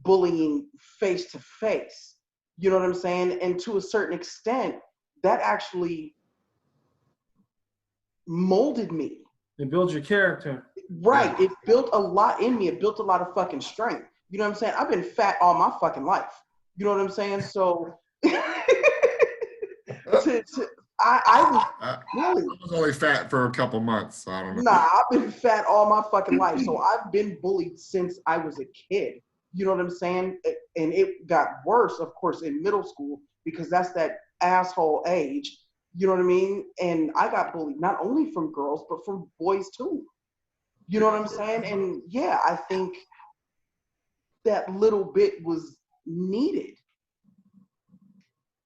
bullying face to face. You know what I'm saying? And to a certain extent, that actually molded me. It builds your character. Right. It built a lot in me. It built a lot of fucking strength. You know what I'm saying? I've been fat all my fucking life. You know what I'm saying? So I was only fat for a couple months, so I don't know. Nah, I've been fat all my fucking life. So I've been bullied since I was a kid. You know what I'm saying? And it got worse, of course, in middle school because that's that asshole age. You know what I mean? And I got bullied not only from girls, but from boys too. You know what I'm saying? And yeah, I think that little bit was needed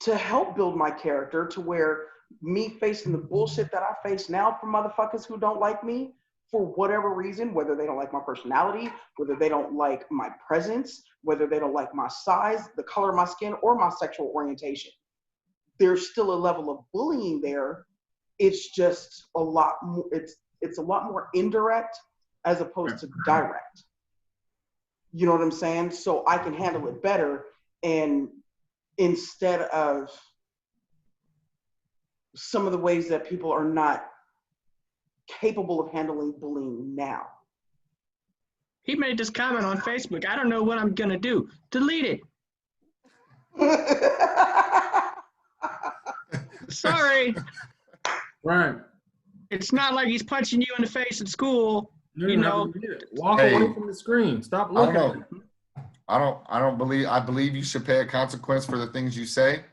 to help build my character to where me facing the bullshit that I face now from motherfuckers who don't like me for whatever reason, whether they don't like my personality, whether they don't like my presence, whether they don't like my size, the color of my skin, or my sexual orientation. There's still a level of bullying there. It's just a lot more, it's a lot more indirect as opposed to direct. You know what I'm saying? So I can handle it better. And instead of some of the ways that people are not capable of handling bullying now. He made this comment on Facebook. I don't know what I'm going to do. Delete it. Sorry. Right. It's not like he's punching you in the face at school. You know, walk away from the screen. Stop looking at it. I believe you should pay a consequence for the things you say.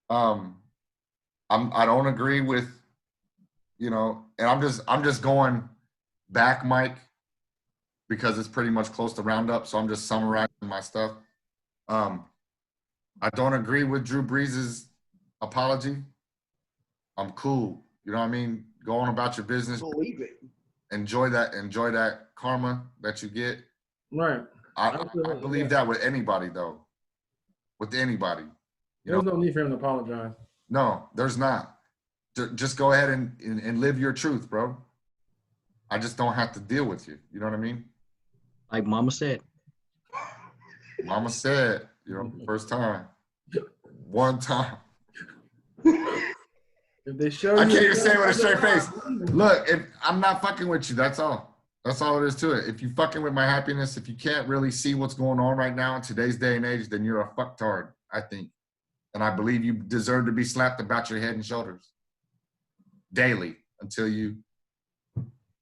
I don't agree with, you know, and I'm just going back, Mike, because it's pretty much close to roundup. So I'm just summarizing my stuff. I don't agree with Drew Brees' apology. I'm cool. You know what I mean? Go on about your business. Believe it. Enjoy that karma that you get. Right. I believe that with anybody, though. With anybody. There's no need for him to apologize. No, there's not. Just go ahead and live your truth, bro. I just don't have to deal with you. You know what I mean? Like Mama said. Mama said, you know, first time. One time. If they show I you, can't even say it with a straight face. Look, if I'm not fucking with you, that's all. That's all it is to it. If you fucking with my happiness, if you can't really see what's going on right now in today's day and age, then you're a fucktard, I think. And I believe you deserve to be slapped about your head and shoulders daily until you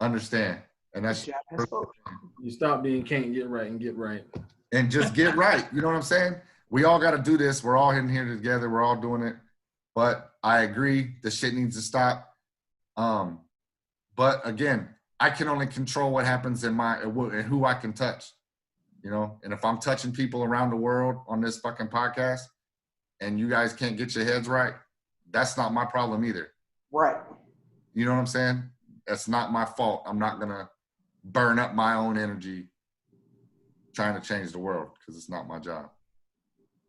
understand. And that's you stop being can't get right and get right. And just get right. You know what I'm saying? We all got to do this. We're all in here together. We're all doing it. But I agree, the shit needs to stop. But again, I can only control what happens and who I can touch, you know? And if I'm touching people around the world on this fucking podcast and you guys can't get your heads right, that's not my problem either. Right. You know what I'm saying? That's not my fault. I'm not going to burn up my own energy trying to change the world because it's not my job.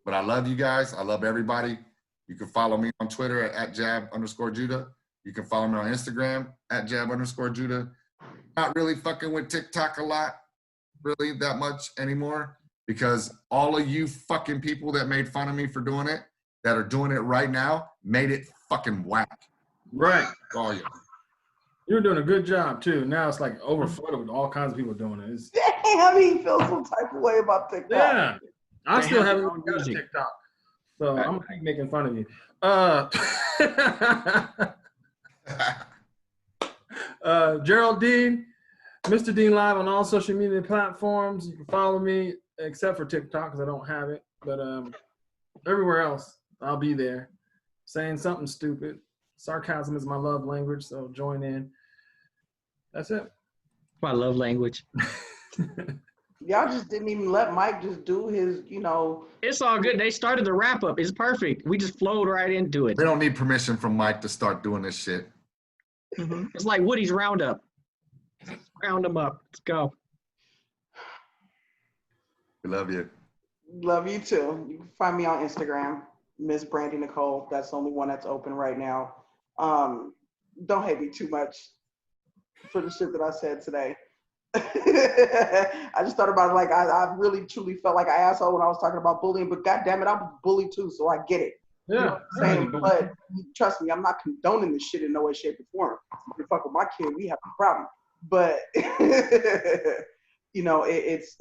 But I love you guys. I love everybody. You can follow me on Twitter at @jab_Judah. You can follow me on Instagram at @jab_Judah. Not really fucking with TikTok a lot, really that much anymore, because all of you fucking people that made fun of me for doing it, that are doing it right now, made it fucking whack. Right. All you. You're doing a good job too. Now it's like overflowed with all kinds of people doing it. Damn, he feels some type of way about TikTok. Yeah. I still haven't got a TikTok. So I'm gonna keep making fun of you. Geraldine, Mr. Dean Live on all social media platforms. You can follow me, except for TikTok because I don't have it. But everywhere else, I'll be there saying something stupid. Sarcasm is my love language, so join in. That's it. My love language. Y'all just didn't even let Mike just do his, you know. It's all good. They started the wrap up. It's perfect. We just flowed right into it. We don't need permission from Mike to start doing this shit. It's like Woody's Roundup. Round them up. Let's go. We love you. Love you too. You can find me on Instagram, Miss Brandy Nicole. That's the only one that's open right now. Don't hate me too much for the shit that I said today. I just thought about it like I really truly felt like an asshole when I was talking about bullying, but god damn it, I'm bullied too, so I get it. Yeah. You know what I'm saying? But trust me, I'm not condoning this shit in no way, shape, or form. If you fuck with my kid, we have a problem. But you know, it's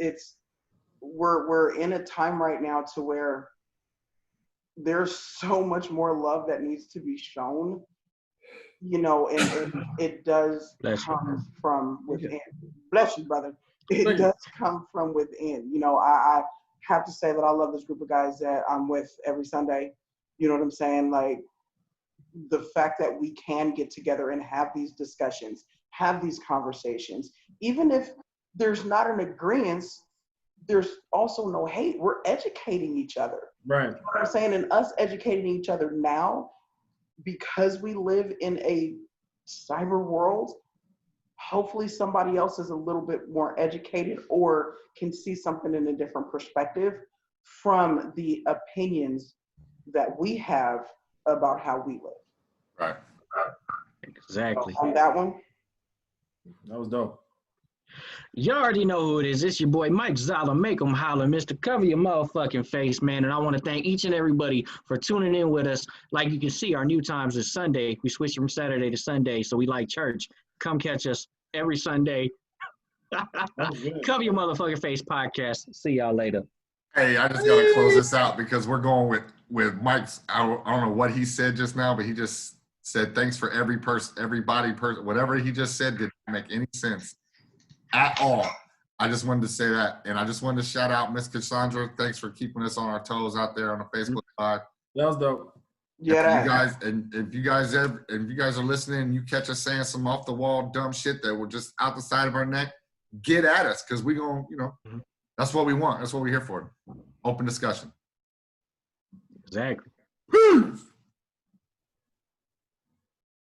we're in a time right now to where there's so much more love that needs to be shown. You know, and it does come from within. Bless you, brother. It does come from within. You know, I have to say that I love this group of guys that I'm with every Sunday. You know what I'm saying? Like, the fact that we can get together and have these discussions, have these conversations, even if there's not an agreement, there's also no hate. We're educating each other. Right. You know what I'm saying? And us educating each other now, because we live in a cyber world, hopefully somebody else is a little bit more educated or can see something in a different perspective from the opinions that we have about how we live. Right. Exactly. So on that one. That was dope. You already know who it is. It's your boy Mike Zala. Make 'em holler, Mr. Cover your motherfucking face, man. And I want to thank each and everybody for tuning in with us. Like you can see, our new times is Sunday. We switched from Saturday to Sunday, so we like church. Come catch us every Sunday. Cover your motherfucking face podcast. See y'all later. Hey, I just gotta close this out because we're going with Mike's. I don't know what he said just now, but he just said thanks for every person, whatever he just said didn't make any sense at all. I just wanted to say that, and I just wanted to shout out Miss Cassandra. Thanks for keeping us on our toes out there on the Facebook Live. That was dope. Yeah, If you guys are listening and you catch us saying some off the wall dumb shit that we're just out the side of our neck, get at us because we gonna, that's what we want. That's what we're here for. Open discussion. Exactly. Peace.